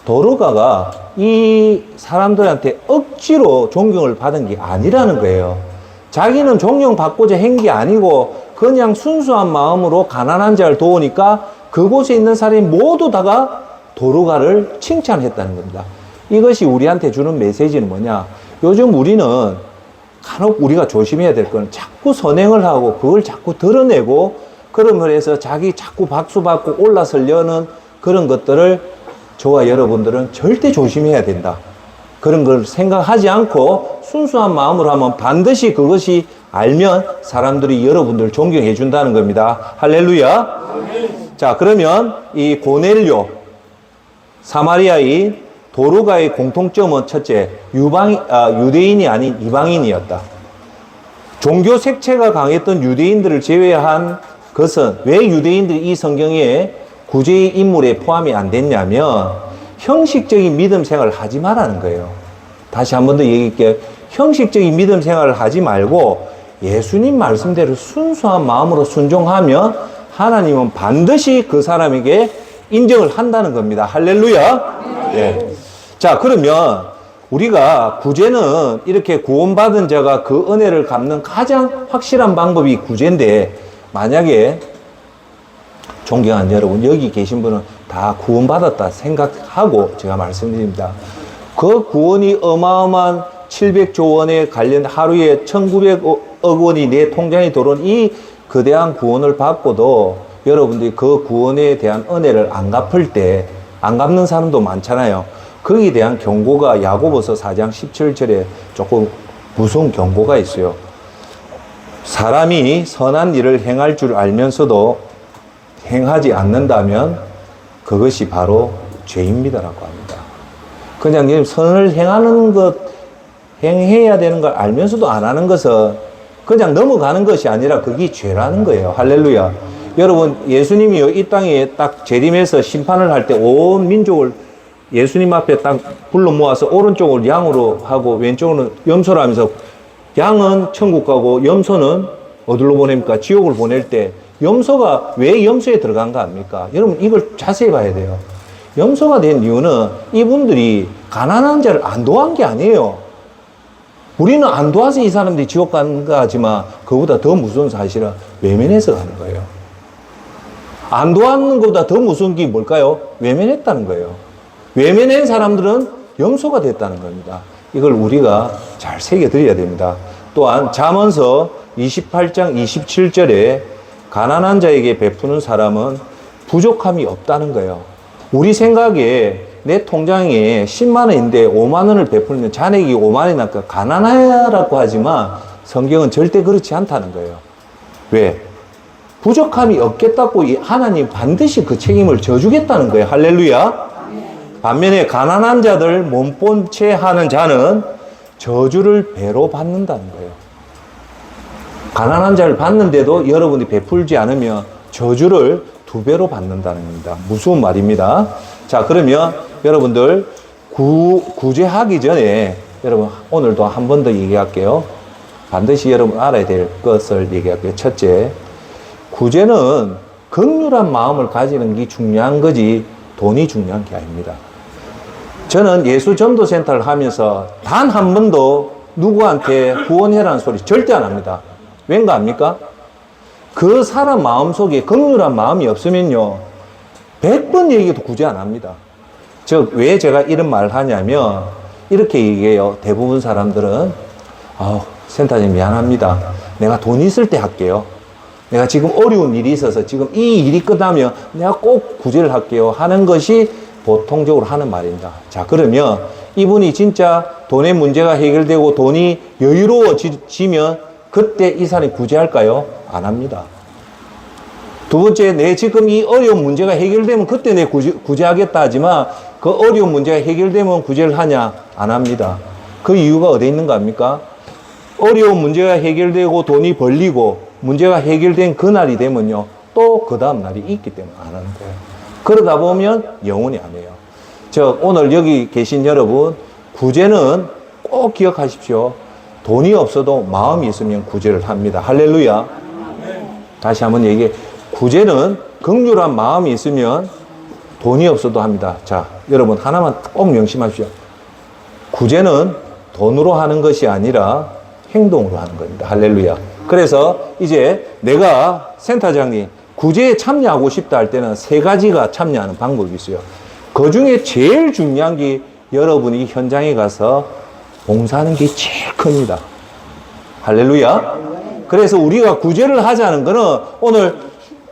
도르가가 이 사람들한테 억지로 존경을 받은 게 아니라는 거예요. 자기는 존경받고자 한 게 아니고 그냥 순수한 마음으로 가난한 자를 도우니까 그곳에 있는 사람이 모두 다가 도르가를 칭찬했다는 겁니다. 이것이 우리한테 주는 메시지는 뭐냐? 요즘 우리는 간혹 우리가 조심해야 될 건 자꾸 선행을 하고 그걸 자꾸 드러내고 그런 해서 자기 자꾸 박수 받고 올라서려는 그런 것들을 저와 여러분들은 절대 조심해야 된다. 그런 걸 생각하지 않고 순수한 마음으로 하면 반드시 그것이 알면 사람들이 여러분들을 존경해 준다는 겁니다. 할렐루야. 자, 그러면 이 고넬료 사마리아인 도르가의 공통점은 첫째, 유대인이 아닌 이방인이었다. 종교 색채가 강했던 유대인들을 제외한 것은 왜 유대인들이 이 성경에 구제의 인물에 포함이 안 됐냐면 형식적인 믿음 생활을 하지 말라는 거예요. 다시 한 번 더 얘기할게요. 형식적인 믿음 생활을 하지 말고 예수님 말씀대로 순수한 마음으로 순종하면 하나님은 반드시 그 사람에게 인정을 한다는 겁니다. 할렐루야. 예. 자, 그러면 우리가 구제는 이렇게 구원받은 자가 그 은혜를 갚는 가장 확실한 방법이 구제인데 만약에 존경하는 여러분, 여기 계신 분은 다 구원받았다 생각하고 제가 말씀드립니다. 그 구원이 어마어마한 700조 원에 관련 하루에 1900억 원이 내 통장에 들어온 이 거대한 구원을 받고도 여러분들이 그 구원에 대한 은혜를 안 갚을 때, 안 갚는 사람도 많잖아요. 거기에 대한 경고가 야고보서 4장 17절에 조금 무서운 경고가 있어요. 사람이 선한 일을 행할 줄 알면서도 행하지 않는다면 그것이 바로 죄입니다라고 합니다. 그냥 선을 행하는 것, 행해야 되는 걸 알면서도 안 하는 것은 그냥 넘어가는 것이 아니라 그게 죄라는 거예요. 할렐루야. 여러분, 예수님이 이 땅에 딱 재림해서 심판을 할 때 온 민족을 예수님 앞에 딱 불러 모아서 오른쪽을 양으로 하고 왼쪽으로는 염소로 하면서 양은 천국 가고 염소는 어디로 보냅니까? 지옥을 보낼 때 염소가 왜 염소에 들어간가 합니까? 여러분, 이걸 자세히 봐야 돼요. 염소가 된 이유는 이분들이 가난한 자를 안 도한 게 아니에요. 우리는 안 도와서 이 사람들이 지옥 가는가 하지만 그보다 더 무서운 사실은 외면해서 가는 거예요. 안 도와는 것보다 더 무서운 게 뭘까요? 외면했다는 거예요. 외면한 사람들은 염소가 됐다는 겁니다. 이걸 우리가 잘 새겨드려야 됩니다. 또한 잠언서 28장 27절에 가난한 자에게 베푸는 사람은 부족함이 없다는 거예요. 우리 생각에 내 통장에 10만 원인데 5만 원을 베풀면 잔액이 5만 원이 나니까 가난하라고 하지만 성경은 절대 그렇지 않다는 거예요. 왜? 부족함이 없겠다고 하나님 반드시 그 책임을 져주겠다는 거예요. 할렐루야. 반면에 가난한 자들 몸본 채 하는 자는 저주를 배로 받는다는 거예요. 가난한 자를 받는데도 여러분이 베풀지 않으면 저주를 2배로 받는다는 겁니다. 무서운 말입니다. 자, 그러면 여러분들 구제하기 전에 여러분 오늘도 한 번 더 얘기할게요. 반드시 여러분 알아야 될 것을 얘기할게요. 첫째, 구제는 긍휼한 마음을 가지는 게 중요한 거지 돈이 중요한 게 아닙니다. 저는 예수전도센터를 하면서 단 한 번도 누구한테 후원해라는 소리 절대 안 합니다. 왠가 압니까? 그 사람 마음속에 긍휼한 마음이 없으면요 100번 얘기도 구제 안 합니다. 즉 왜 제가 이런 말을 하냐면 이렇게 얘기해요. 대부분 사람들은 센터장님 미안합니다. 내가 돈 있을 때 할게요. 내가 지금 어려운 일이 있어서 지금 이 일이 끝나면 내가 꼭 구제를 할게요 하는 것이 보통적으로 하는 말입니다. 자, 그러면 이분이 진짜 돈의 문제가 해결되고 돈이 여유로워지면 그때 이 사람이 구제할까요? 안 합니다. 두 번째, 내 지금 이 어려운 문제가 해결되면 그때 내 구제하겠다 하지만 그 어려운 문제가 해결되면 구제를 하냐? 안 합니다. 그 이유가 어디에 있는가 합니까? 어려운 문제가 해결되고 돈이 벌리고 문제가 해결된 그날이 되면요 또 그 다음 날이 있기 때문에 안 하는 거예요. 그러다 보면 영원히 안 해요. 오늘 여기 계신 여러분, 구제는 꼭 기억하십시오. 돈이 없어도 마음이 있으면 구제를 합니다. 할렐루야. 다시 한번 얘기해. 구제는 긍휼한 마음이 있으면 돈이 없어도 합니다. 자, 여러분 하나만 꼭 명심하십시오. 구제는 돈으로 하는 것이 아니라 행동으로 하는 겁니다. 할렐루야. 그래서 이제 내가 센터장님 구제에 참여하고 싶다 할 때는 3가지가 참여하는 방법이 있어요. 그 중에 제일 중요한 게 여러분이 현장에 가서 봉사하는 게 제일 큽니다. 할렐루야. 그래서 우리가 구제를 하자는 거는 오늘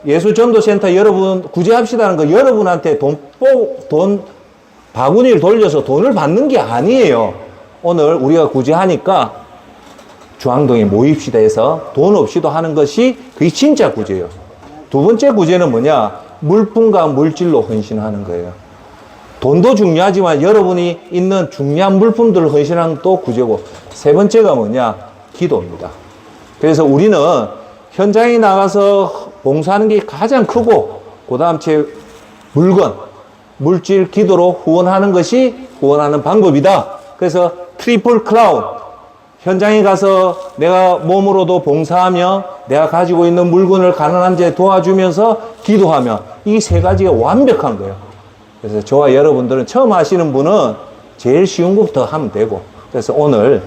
예수전도센터 여러분 구제합시다는 거 여러분한테 돈 바구니를 돌려서 돈을 받는 게 아니에요. 오늘 우리가 구제하니까 중앙동에 모입시다 해서 돈 없이도 하는 것이 그게 진짜 구제예요. 두 번째 구제는 뭐냐? 물품과 물질로 헌신하는 거예요. 돈도 중요하지만 여러분이 있는 중요한 물품들을 헌신하는 것도 구제고, 세 번째가 뭐냐? 기도입니다. 그래서 우리는 현장에 나가서 봉사하는 게 가장 크고, 그 다음 물건, 물질, 기도로 후원하는 것이 후원하는 방법이다. 그래서 트리플 크라운, 현장에 가서 내가 몸으로도 봉사하며 내가 가지고 있는 물건을 가난한 자 도와주면서 기도하며 이 3가지가 완벽한 거예요. 그래서 저와 여러분들은 처음 하시는 분은 제일 쉬운 것부터 하면 되고, 그래서 오늘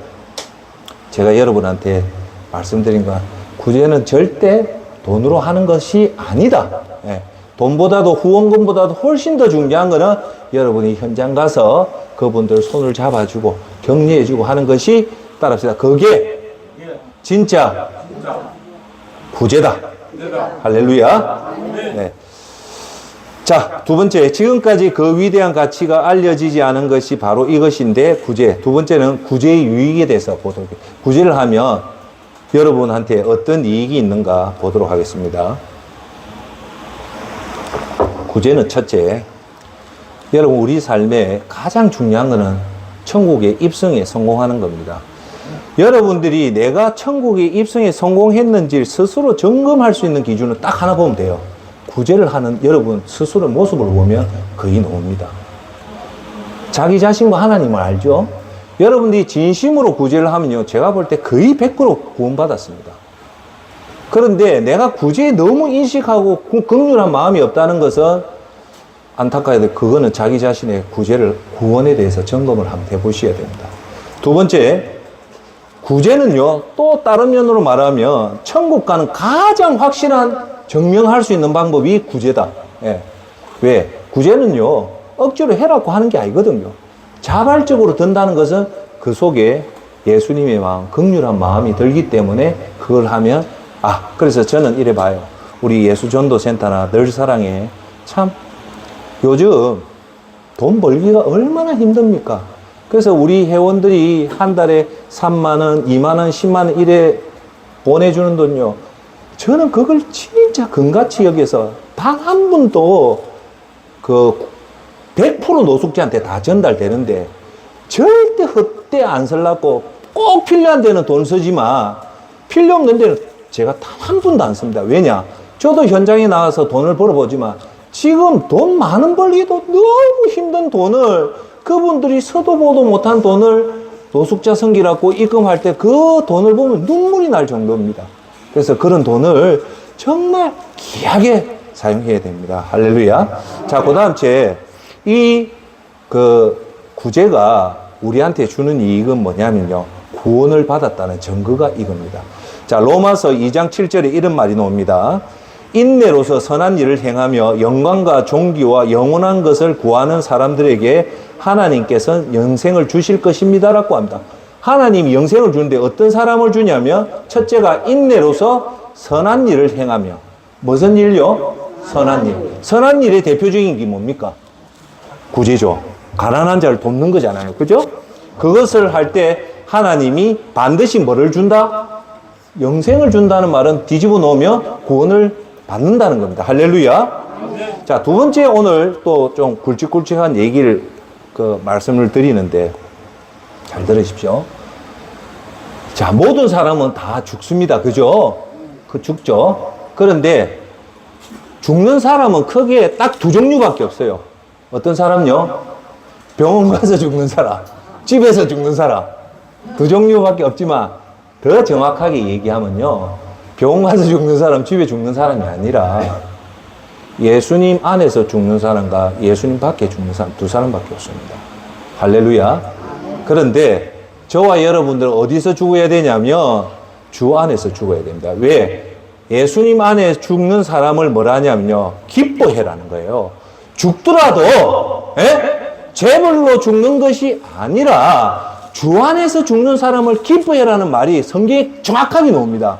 제가 여러분한테 말씀드린 건 구제는 절대 돈으로 하는 것이 아니다. 예. 돈보다도 후원금보다도 훨씬 더 중요한 거는 여러분이 현장 가서 그분들 손을 잡아주고 격려해주고 하는 것이, 따라합시다, 그게 진짜 구제다. 할렐루야. 네. 자, 두 번째, 지금까지 그 위대한 가치가 알려지지 않은 것이 바로 이것인데 구제. 두 번째는 구제의 유익에 대해서 보도록 해요. 구제를 하면 여러분한테 어떤 이익이 있는가 보도록 하겠습니다. 구제는 첫째, 여러분 우리 삶에 가장 중요한 것은 천국의 입성에 성공하는 겁니다. 여러분들이 내가 천국의 입성에 성공했는지 스스로 점검할 수 있는 기준은 딱 하나 보면 돼요. 구제를 하는 여러분 스스로 모습을 보면 거의 나옵니다. 자기 자신과 하나님을 알죠? 여러분들이 진심으로 구제를 하면요, 제가 볼 때 거의 100% 구원받았습니다. 그런데 내가 구제에 너무 인식하고 긍휼한 마음이 없다는 것은 안타까워도 그거는 자기 자신의 구원에 대해서 점검을 한번 해보셔야 됩니다. 두 번째, 구제는요, 또 다른 면으로 말하면 천국 가는 가장 확실한 증명할 수 있는 방법이 구제다. 예. 왜? 구제는요, 억지로 해라고 하는 게 아니거든요. 자발적으로 든다는 것은 그 속에 예수님의 마음, 긍휼한 마음이 들기 때문에 그걸 하면, 그래서 저는 이래 봐요. 우리 예수전도센터나 늘 사랑해. 참, 요즘 돈 벌기가 얼마나 힘듭니까? 그래서 우리 회원들이 한 달에 3만원, 2만원, 10만원 이래 보내주는 돈요, 저는 그걸 진짜 근가치 여기서 단 한 분도 그 100% 노숙자한테 다 전달되는데 절대 헛되이 안 쓰려고 꼭 필요한 데는 돈 쓰지만 필요 없는 데는 제가 단 한 분도 안 씁니다. 왜냐? 저도 현장에 나가서 돈을 벌어보지만 지금 돈 많은 벌기도 너무 힘든 돈을 그분들이 서도 보도 못한 돈을 노숙자 성기라고 입금할 때 그 돈을 보면 눈물이 날 정도입니다. 그래서 그런 돈을 정말 귀하게 사용해야 됩니다. 할렐루야. 자, 그 다음 구제가 우리한테 주는 이익은 뭐냐면요. 구원을 받았다는 증거가 이겁니다. 자, 로마서 2장 7절에 이런 말이 나옵니다. 인내로서 선한 일을 행하며 영광과 존귀와 영원한 것을 구하는 사람들에게 하나님께서는 영생을 주실 것입니다. 라고 합니다. 하나님이 영생을 주는데 어떤 사람을 주냐면 첫째가 인내로서 선한 일을 행하며 무슨 일요? 선한 일. 선한 일의 대표적인 게 뭡니까? 구제죠. 가난한 자를 돕는 거잖아요. 그죠? 그것을 할 때 하나님이 반드시 뭐를 준다? 영생을 준다는 말은 뒤집어 놓으면 구원을 받는다는 겁니다. 할렐루야. 자, 두 번째 오늘 또 좀 굵직굵직한 얘기를 말씀을 드리는데 잘 들으십시오. 자, 모든 사람은 다 죽습니다. 그죠? 죽죠. 그런데 죽는 사람은 크게 딱 두 종류밖에 없어요. 어떤 사람요? 병원 가서 죽는 사람, 집에서 죽는 사람. 두 종류밖에 없지만 더 정확하게 얘기하면요. 병원 가서 죽는 사람, 집에 죽는 사람이 아니라 예수님 안에서 죽는 사람과 예수님 밖에 죽는 사람 두 사람밖에 없습니다. 할렐루야. 그런데 저와 여러분들은 어디서 죽어야 되냐면 주 안에서 죽어야 됩니다. 왜? 예수님 안에 죽는 사람을 뭐라 하냐면요. 기뻐해라는 거예요. 죽더라도 제물로 죽는 것이 아니라 주 안에서 죽는 사람을 기뻐해라는 말이 성경에 정확하게 나옵니다.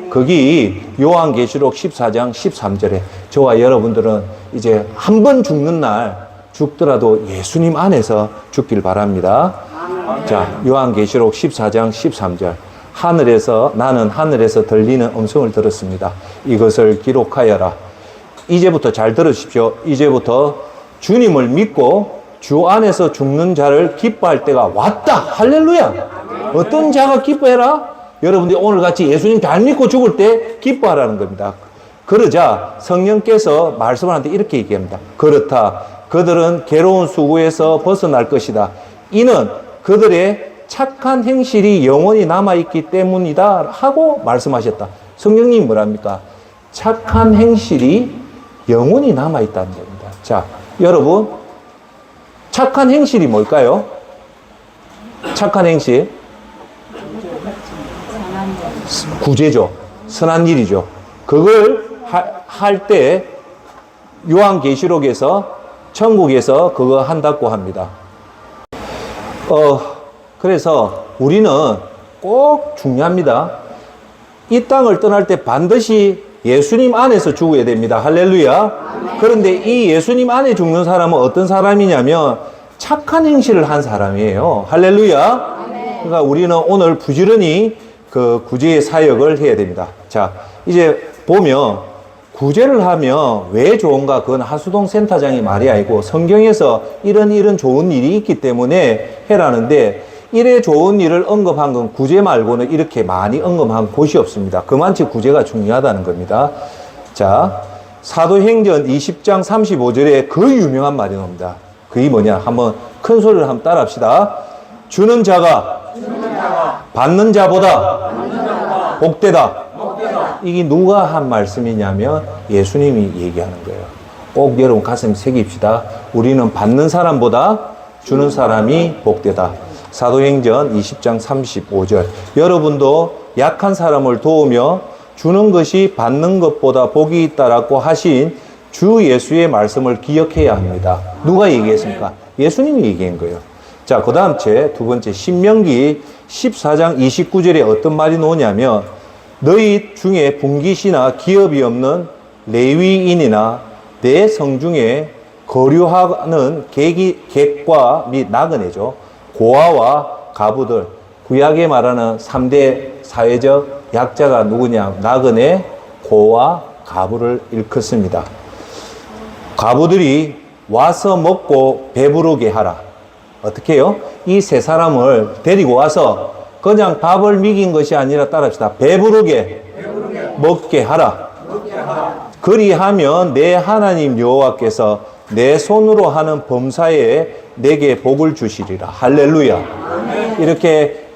거기 요한계시록 14장 13절에 저와 여러분들은 이제 한 번 죽는 날 죽더라도 예수님 안에서 죽길 바랍니다. 자, 요한계시록 14장 13절. 나는 하늘에서 들리는 음성을 들었습니다. 이것을 기록하여라. 이제부터 잘 들으십시오. 이제부터 주님을 믿고 주 안에서 죽는 자를 기뻐할 때가 왔다. 할렐루야. 어떤 자가 기뻐해라? 여러분들이 오늘 같이 예수님 잘 믿고 죽을 때 기뻐하라는 겁니다. 그러자 성령께서 말씀을 하는데 이렇게 얘기합니다. 그렇다. 그들은 괴로운 수고에서 벗어날 것이다. 이는 그들의 착한 행실이 영원히 남아있기 때문이다. 하고 말씀하셨다. 성령님이 뭐랍니까? 착한 행실이 영원히 남아있다는 겁니다. 자, 여러분, 착한 행실이 뭘까요? 착한 행실. 구제죠. 선한 일이죠. 그걸 할 때 요한계시록에서 천국에서 그거 한다고 합니다. 그래서 우리는 꼭 중요합니다. 이 땅을 떠날 때 반드시 예수님 안에서 죽어야 됩니다. 할렐루야. 그런데 이 예수님 안에 죽는 사람은 어떤 사람이냐면 착한 행실을 한 사람이에요. 할렐루야. 그러니까 우리는 오늘 부지런히 그 구제의 사역을 해야 됩니다. 자, 이제 보면 구제를 하면 왜 좋은가? 그건 하수동 센터장이 말이 아니고 성경에서 이런 좋은 일이 있기 때문에 해라는데 이래 좋은 일을 언급한 건 구제 말고는 이렇게 많이 언급한 곳이 없습니다. 그만치 구제가 중요하다는 겁니다. 자, 사도행전 20장 35절에 그 유명한 말이 나옵니다. 그게 뭐냐? 한번 큰 소리를 한번 따라 합시다. 주는 자가 받는 자보다 복되다. 이게 누가 한 말씀이냐면 예수님이 얘기하는 거예요. 꼭 여러분 가슴에 새깁시다. 우리는 받는 사람보다 주는 사람이 복되다. 사도행전 20장 35절. 여러분도 약한 사람을 도우며 주는 것이 받는 것보다 복이 있다라고 하신 주 예수의 말씀을 기억해야 합니다. 누가 얘기했습니까? 예수님이 얘기한 거예요. 자, 그 다음 두 번째 신명기 14장 29절에 어떤 말이 나오냐면 너희 중에 분깃이나 기업이 없는 레위인이나 내 성중에 거류하는 객과 및 나그네죠. 고아와 가부들, 구약에 말하는 3대 사회적 약자가 누구냐? 나그네, 고와 가부를 일컫습니다. 가부들이 와서 먹고 배부르게 하라. 어떻게 해요? 이 세 사람을 데리고 와서 그냥 밥을 먹인 것이 아니라 따라합시다. 배부르게 먹게 하라. 그리하면 내 하나님 여호와께서 내 손으로 하는 범사에 내게 복을 주시리라. 할렐루야. 이렇게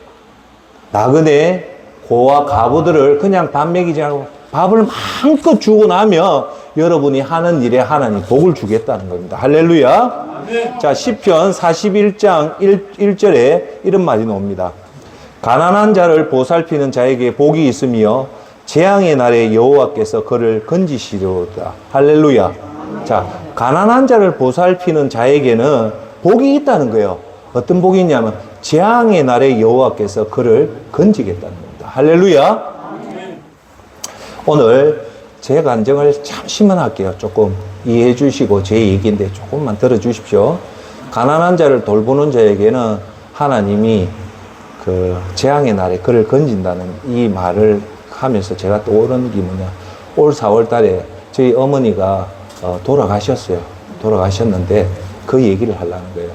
나그네 고와 가부들을 그냥 밥 먹이지 않고 밥을 마음껏 주고 나면 여러분이 하는 일에 하나님 복을 주겠다는 겁니다. 할렐루야. 자, 시편 41장 1절에 이런 말이 나옵니다. 가난한 자를 보살피는 자에게 복이 있으며 재앙의 날에 여호와께서 그를 건지시리로다. 할렐루야. 자, 가난한 자를 보살피는 자에게는 복이 있다는 거예요. 어떤 복이 있냐면 재앙의 날에 여호와께서 그를 건지겠다는 겁니다. 할렐루야. 오늘 제 간증을 잠시만 할게요. 조금 이해해 주시고 제 얘기인데 조금만 들어 주십시오. 가난한 자를 돌보는 자에게는 하나님이 그 재앙의 날에 그를 건진다는 이 말을 하면서 제가 떠오르는 게 뭐냐. 올 4월 달에 저희 어머니가 돌아가셨어요. 돌아가셨는데 그 얘기를 하려는 거예요.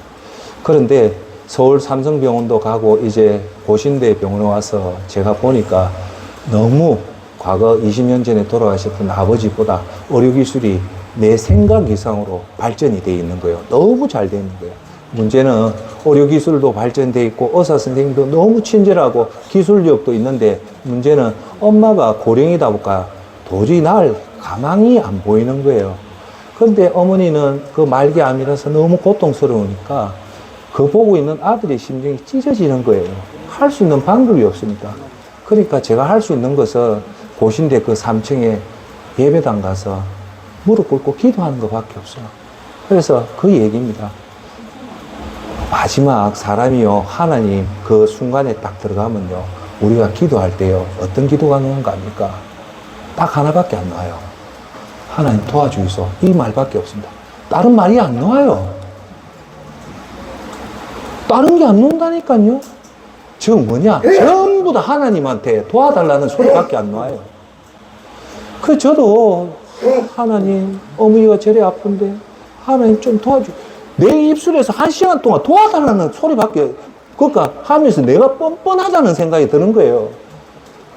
그런데 서울 삼성병원도 가고 이제 고신대 병원에 와서 제가 보니까 너무 과거 20년 전에 돌아가셨던 아버지보다 의료기술이 내 생각 이상으로 발전이 되어 있는 거예요. 너무 잘 되어 있는 거예요. 문제는 의료기술도 발전되어 있고 의사 선생님도 너무 친절하고 기술력도 있는데 문제는 엄마가 고령이다 보니까 도저히 날 가망이 안 보이는 거예요. 그런데 어머니는 그 말기암이라서 너무 고통스러우니까 그 보고 있는 아들의 심정이 찢어지는 거예요. 할 수 있는 방법이 없으니까. 그러니까 제가 할 수 있는 것은 고신대 그 3층에 예배당 가서 무릎 꿇고 기도하는 것밖에 없어요. 그래서 그 얘기입니다. 마지막 사람이요, 하나님 그 순간에 딱 들어가면요, 우리가 기도할 때요, 어떤 기도가 나오는가 합니까? 딱 하나밖에 안 나와요. 하나님 도와주이소. 이 말밖에 없습니다. 다른 말이 안 나와요. 다른 게 안 나온다니까요. 즉 뭐냐? 전부 다 하나님한테 도와달라는 소리밖에 안 나와요. 그 저도 하나님, 어머니가 저리 아픈데 하나님 좀 도와줘. 내 입술에서 1시간 동안 도와달라는 소리밖에, 그러니까 하면서 내가 뻔뻔하다는 생각이 드는 거예요.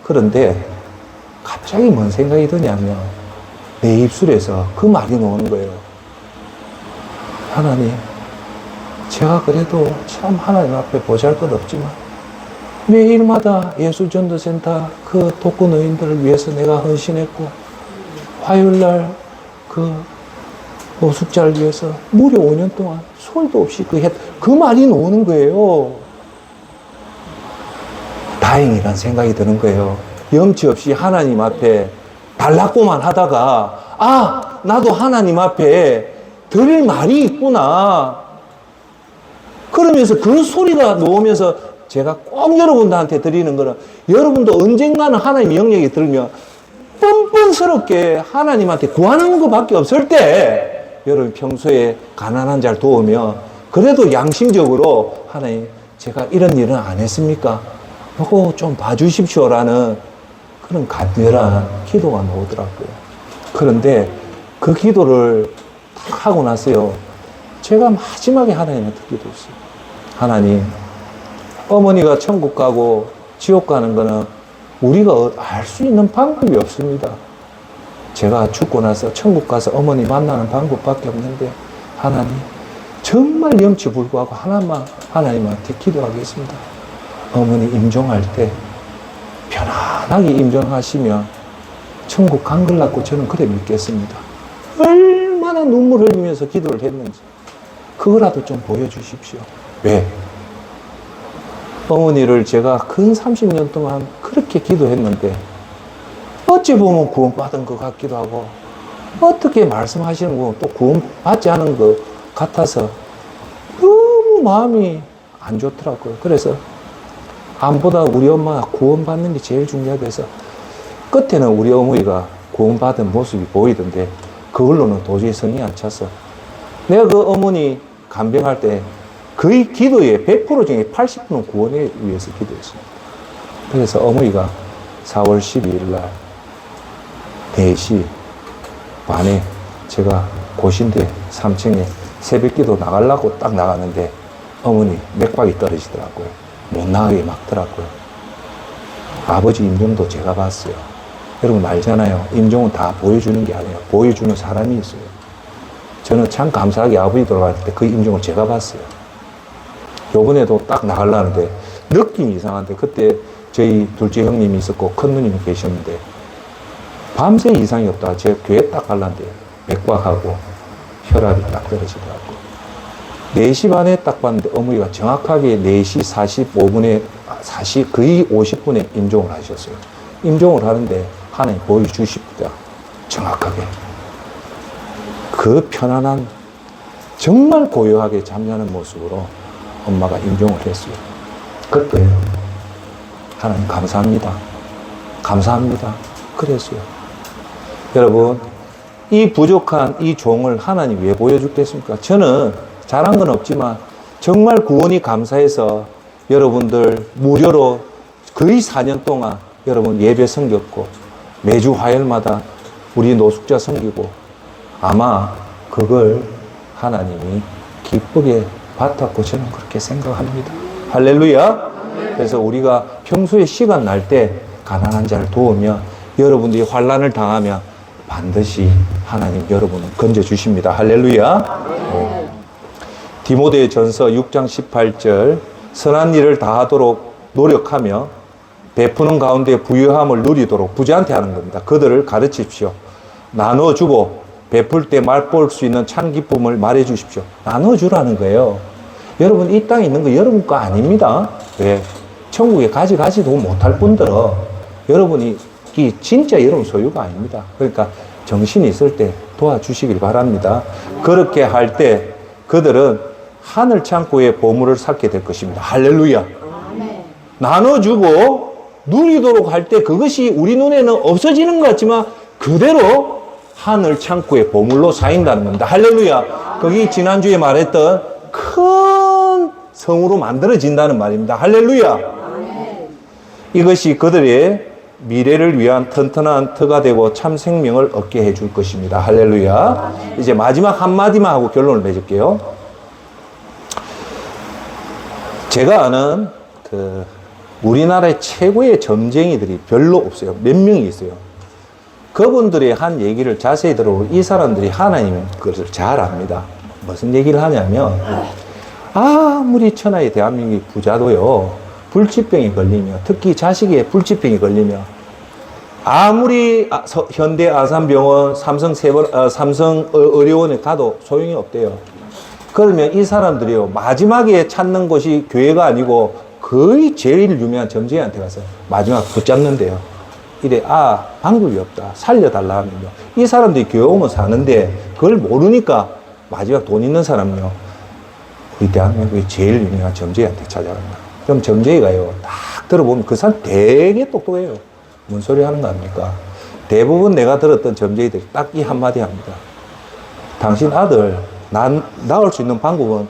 그런데 갑자기 뭔 생각이 드냐면 내 입술에서 그 말이 나오는 거예요. 하나님, 제가 그래도 참 하나님 앞에 보잘것없지만 매일마다 예수전도센터 그 독거노인들을 위해서 내가 헌신했고, 화요일날 그 노숙자를 위해서 무려 5년 동안 솔도 없이 그 말이 나오는 거예요. 다행이란 생각이 드는 거예요. 염치 없이 하나님 앞에 달라고만 하다가, 아, 나도 하나님 앞에 드릴 말이 있구나. 그러면서 그 소리가 나오면서 제가 꼭 여러분들한테 드리는 거는, 여러분도 언젠가는 하나님의 영역이 들면 뻔뻔스럽게 하나님한테 구하는 것밖에 없을 때, 여러분 평소에 가난한 자를 도우면 그래도 양심적으로 하나님, 제가 이런 일은 안 했습니까? 이거 좀 봐주십시오라는 그런 간절한 기도가 나오더라고요. 그런데 그 기도를 딱 하고 나서요, 제가 마지막에 하나님한테 기도했어요. 하나님, 어머니가 천국 가고 지옥 가는 거는 우리가 알 수 있는 방법이 없습니다. 제가 죽고 나서 천국 가서 어머니 만나는 방법밖에 없는데, 하나님, 정말 염치 불구하고 하나만 하나님한테 기도하겠습니다. 어머니 임종할 때 편안하게 임종하시면 천국 간 걸 갖고 저는 그래 믿겠습니다. 얼마나 눈물 흘리면서 기도를 했는지 그거라도 좀 보여주십시오. 왜? 어머니를 제가 근 30년 동안 그렇게 기도했는데 어찌 보면 구원받은 것 같기도 하고, 어떻게 말씀하시는 거 또 구원받지 않은 것 같아서 너무 마음이 안 좋더라고요. 그래서 암보다 우리 엄마가 구원받는 게 제일 중요하다 해서 끝에는 우리 어머니가 구원받은 모습이 보이던데 그걸로는 도저히 성이 안 찼어. 내가 그 어머니 간병할 때 거의 기도의 100% 중에 80%는 구원에 위해서 기도했습니다. 그래서 어머니가 4월 12일 날 4시 반에 제가 고신대 3층에 새벽기도 나가려고 딱 나가는데 어머니 맥박이 떨어지더라고요. 못 나가게 막더라고요. 아버지 임종도 제가 봤어요. 여러분 알잖아요. 임종은 다 보여주는 게 아니에요. 보여주는 사람이 있어요. 저는 참 감사하게 아버지 돌아갈 때 그 임종을 제가 봤어요. 요번에도 딱 나가려는데 느낌이 이상한데 그때 저희 둘째 형님이 있었고 큰 누님이 계셨는데 밤새 이상이 없다가 제가 교회 딱 가려는데 맥박하고 혈압이 딱 떨어지더라고요. 4시 반에 딱 봤는데 어머니가 정확하게 4시 45분에 거의 50분에 임종을 하셨어요. 임종을 하는데 하나님 보여주십니다. 정확하게. 그 편안한 정말 고요하게 잠자는 모습으로 엄마가 임종을 했어요. 그때요. 하나님 감사합니다. 감사합니다. 그랬어요. 여러분 이 부족한 이 종을 하나님 왜 보여주겠습니까? 저는 잘한 건 없지만 정말 구원이 감사해서 여러분들 무료로 거의 4년 동안 여러분 예배 섬겼고 매주 화요일마다 우리 노숙자 섬기고 아마 그걸 하나님이 기쁘게 받았고 저는 그렇게 생각합니다. 할렐루야. 그래서 우리가 평소에 시간 날 때 가난한 자를 도우면 여러분들이 환난을 당하면 반드시 하나님 여러분을 건져주십니다. 할렐루야. 디모데전서 6장 18절 선한 일을 다하도록 노력하며 베푸는 가운데 부유함을 누리도록 부자한테 하는 겁니다. 그들을 가르치십시오. 나눠주고 베풀 때 맛볼 수 있는 참 기쁨을 말해주십시오. 나눠주라는 거예요. 여러분 이 땅에 있는 거 여러분 거 아닙니다. 왜? 천국에 가지도 못할 뿐더러 여러분이 진짜 여러분 소유가 아닙니다. 그러니까 정신이 있을 때 도와주시길 바랍니다. 그렇게 할 때 그들은 하늘 창고에 보물을 쌓게 될 것입니다. 할렐루야. 나눠주고 누리도록 할 때 그것이 우리 눈에는 없어지는 것 같지만 그대로 하늘 창고에 보물로 쌓인다는 겁니다. 할렐루야. 거기 지난주에 말했던 큰 성으로 만들어진다는 말입니다. 할렐루야. 이것이 그들의 미래를 위한 튼튼한 터가 되고 참 생명을 얻게 해줄 것입니다. 할렐루야. 이제 마지막 한마디만 하고 결론을 맺을게요. 제가 아는 우리나라의 최고의 점쟁이들이 별로 없어요. 몇 명이 있어요. 그분들의 한 얘기를 자세히 들어보면 이 사람들이 하나님 것을 잘 압니다. 무슨 얘기를 하냐면 아무리 천하의 대한민국이 부자도요 불치병이 걸리며 특히 자식의 불치병이 걸리며 아무리 현대 아산병원 삼성 의료원에 가도 소용이 없대요. 그러면 이 사람들이요 마지막에 찾는 곳이 교회가 아니고 거의 제일 유명한 점쟁이한테 가서 마지막 붙잡는데요. 이래 방법이 없다 살려달라 하면요 이 사람들이 교회 오면 사는데 그걸 모르니까 마지막 돈 있는 사람은요 우리 대한민국의 제일 유명한 점쟁이한테 찾아갑니다. 그럼 점쟁이가요 딱 들어보면 그 사람 되게 똑똑해요. 뭔 소리 하는 거 아닙니까? 대부분 내가 들었던 점쟁이들이 딱 이 한마디 합니다. 당신 아들 낳을 수 있는 방법은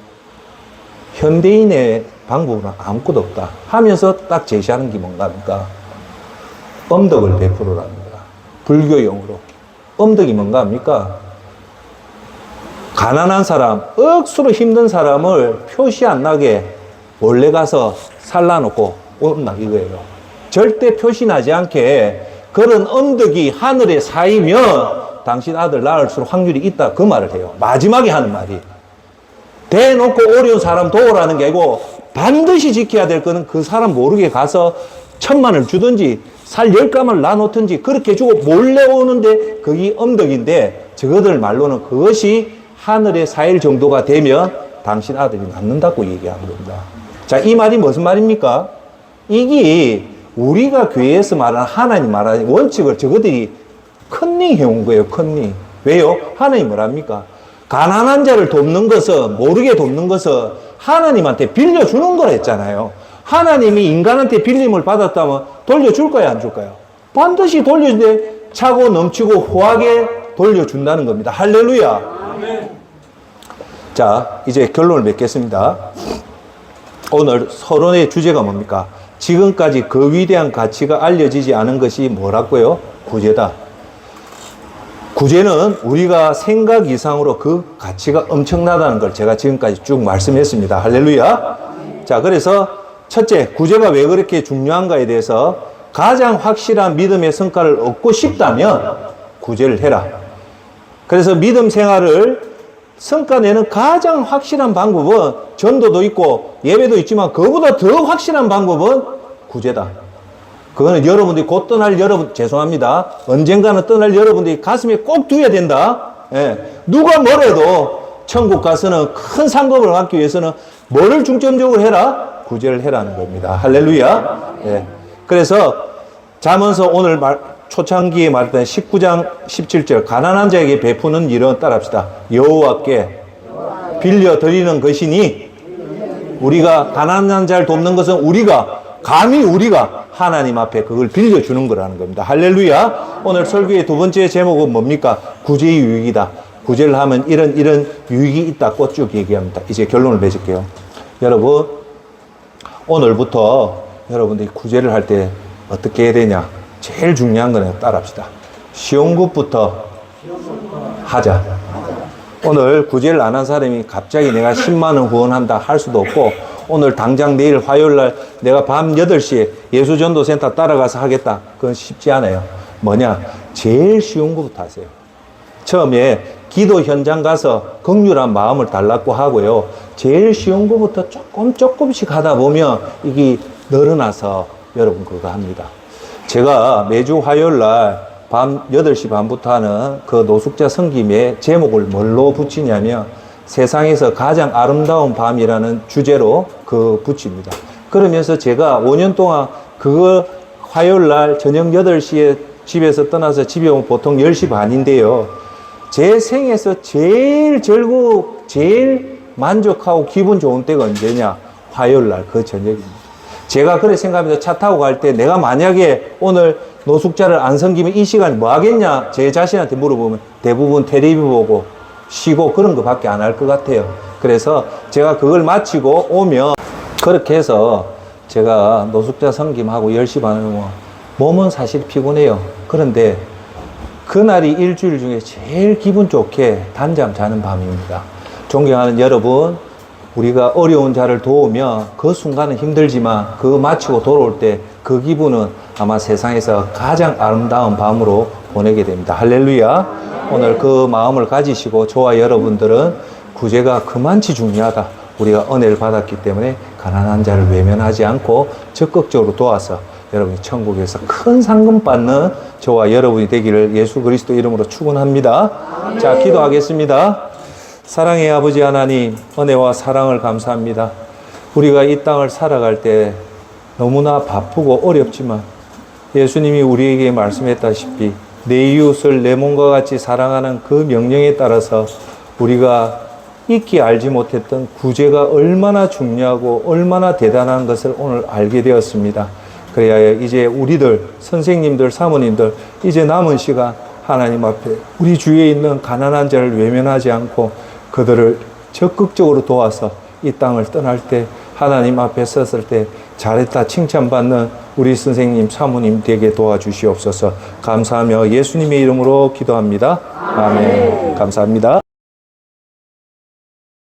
현대인의 방법은 아무것도 없다 하면서 딱 제시하는 게 뭔가 합니까? 엄덕을 베풀으랍니다. 불교용으로. 엄덕이 뭔가 합니까? 가난한 사람, 억수로 힘든 사람을 표시 안 나게 몰래 가서 살라놓고 온다 이거예요. 절대 표시 나지 않게 그런 엄덕이 하늘에 쌓이면 당신 아들 낳을 확률이 있다 그 말을 해요. 마지막에 하는 말이. 대놓고 어려운 사람 도우라는 게 아니고 반드시 지켜야 될 거는 그 사람 모르게 가서 1,000만을 주든지 살 10가마를 놔놓든지 그렇게 주고 몰래 오는데 그게 엄덕인데 저거들 말로는 그것이 하늘에 쌓일 정도가 되면 당신 아들이 낳는다고 얘기하는 겁니다. 자, 이 말이 무슨 말입니까? 이게 우리가 교회에서 말하는 하나님 말하는 원칙을 저거들이 컨닝 해온 거예요. 컨닝. 왜요? 하나님 뭐랍니까? 가난한 자를 돕는 것은 모르게 돕는 것은 하나님한테 빌려주는 거라 했잖아요. 하나님이 인간한테 빌림을 받았다면 돌려줄 거야 안 줄까요? 반드시 돌려주는데 차고 넘치고 후하게 돌려준다는 겁니다. 할렐루야. 아멘. 자, 이제 결론을 맺겠습니다. 오늘 서론의 주제가 뭡니까? 지금까지 그 위대한 가치가 알려지지 않은 것이 뭐라고요? 구제다. 구제는 우리가 생각 이상으로 그 가치가 엄청나다는 걸 제가 지금까지 쭉 말씀했습니다. 할렐루야. 자, 그래서 첫째, 구제가 왜 그렇게 중요한가에 대해서 가장 확실한 믿음의 성과를 얻고 싶다면 구제를 해라. 그래서 믿음 생활을 성과 내는 가장 확실한 방법은 전도도 있고 예배도 있지만 그보다 더 확실한 방법은 구제다. 그거는 여러분들이 곧 떠날 죄송합니다. 언젠가는 떠날 여러분들이 가슴에 꼭 두어야 된다. 예. 누가 뭐래도 천국 가서는 큰 상급을 받기 위해서는 뭐를 중점적으로 해라? 구제를 해라는 겁니다. 할렐루야. 예. 그래서 잠언서 오늘 초창기에 말했던 19장 17절 가난한 자에게 베푸는 일은 따라합시다. 여호와께 빌려 드리는 것이니 우리가 가난한 자를 돕는 것은 감히 우리가 하나님 앞에 그걸 빌려주는 거라는 겁니다. 할렐루야. 오늘 설교의 두 번째 제목은 뭡니까? 구제의 유익이다. 구제를 하면 이런 유익이 있다고 쭉 얘기합니다. 이제 결론을 맺을게요. 여러분, 오늘부터 여러분들이 구제를 할 때 어떻게 해야 되냐? 제일 중요한 거는 따라합시다. 쉬운 것부터 하자. 오늘 구제를 안 한 사람이 갑자기 내가 10만 원 후원한다 할 수도 없고, 오늘 당장 내일 화요일 날 내가 밤 8시에 예수전도센터 따라가서 하겠다. 그건 쉽지 않아요. 뭐냐? 제일 쉬운 것부터 하세요. 처음에 기도 현장 가서 긍휼한 마음을 달라고 하고요. 제일 쉬운 것부터 조금씩 하다 보면 이게 늘어나서 여러분 그거 합니다. 제가 매주 화요일 날 밤 8시 반부터 하는 그 노숙자 섬김의 제목을 뭘로 붙이냐면 세상에서 가장 아름다운 밤이라는 주제로 붙입니다. 그러면서 제가 5년 동안 그거 화요일 날 저녁 8시에 집에서 떠나서 집에 오면 보통 10시 반인데요. 제 생에서 제일 즐겁고 제일 만족하고 기분 좋은 때가 언제냐? 화요일 날 그 저녁입니다. 제가 그래 생각하면서 차 타고 갈 때 내가 만약에 오늘 노숙자를 안 섬기면 이 시간에 뭐 하겠냐? 제 자신한테 물어보면 대부분 텔레비 보고 쉬고 그런 거 밖에 안 할 것 같아요. 그래서 제가 그걸 마치고 오면 그렇게 해서 제가 노숙자 섬김하고 10시 반에 오면 몸은 사실 피곤해요. 그런데 그날이 일주일 중에 제일 기분 좋게 단잠 자는 밤입니다. 존경하는 여러분, 우리가 어려운 자를 도우면 그 순간은 힘들지만 그거 마치고 돌아올 때 그 기분은 아마 세상에서 가장 아름다운 밤으로 보내게 됩니다. 할렐루야. 오늘 그 마음을 가지시고 저와 여러분들은 구제가 그만치 중요하다. 우리가 은혜를 받았기 때문에 가난한 자를 외면하지 않고 적극적으로 도와서 여러분이 천국에서 큰 상금 받는 저와 여러분이 되기를 예수 그리스도 이름으로 축원합니다. 자, 기도하겠습니다. 사랑의 아버지 하나님, 은혜와 사랑을 감사합니다. 우리가 이 땅을 살아갈 때 너무나 바쁘고 어렵지만 예수님이 우리에게 말씀했다시피 내 이웃을 내 몸과 같이 사랑하는 그 명령에 따라서 우리가 익히 알지 못했던 구제가 얼마나 중요하고 얼마나 대단한 것을 오늘 알게 되었습니다. 그래야 이제 우리들, 선생님들, 사모님들 이제 남은 시간 하나님 앞에 우리 주위에 있는 가난한 자를 외면하지 않고 그들을 적극적으로 도와서 이 땅을 떠날 때 하나님 앞에 섰을 때 잘했다 칭찬받는 우리 선생님, 사모님 되게 도와주시옵소서. 감사하며 예수님의 이름으로 기도합니다. 아멘. 감사합니다.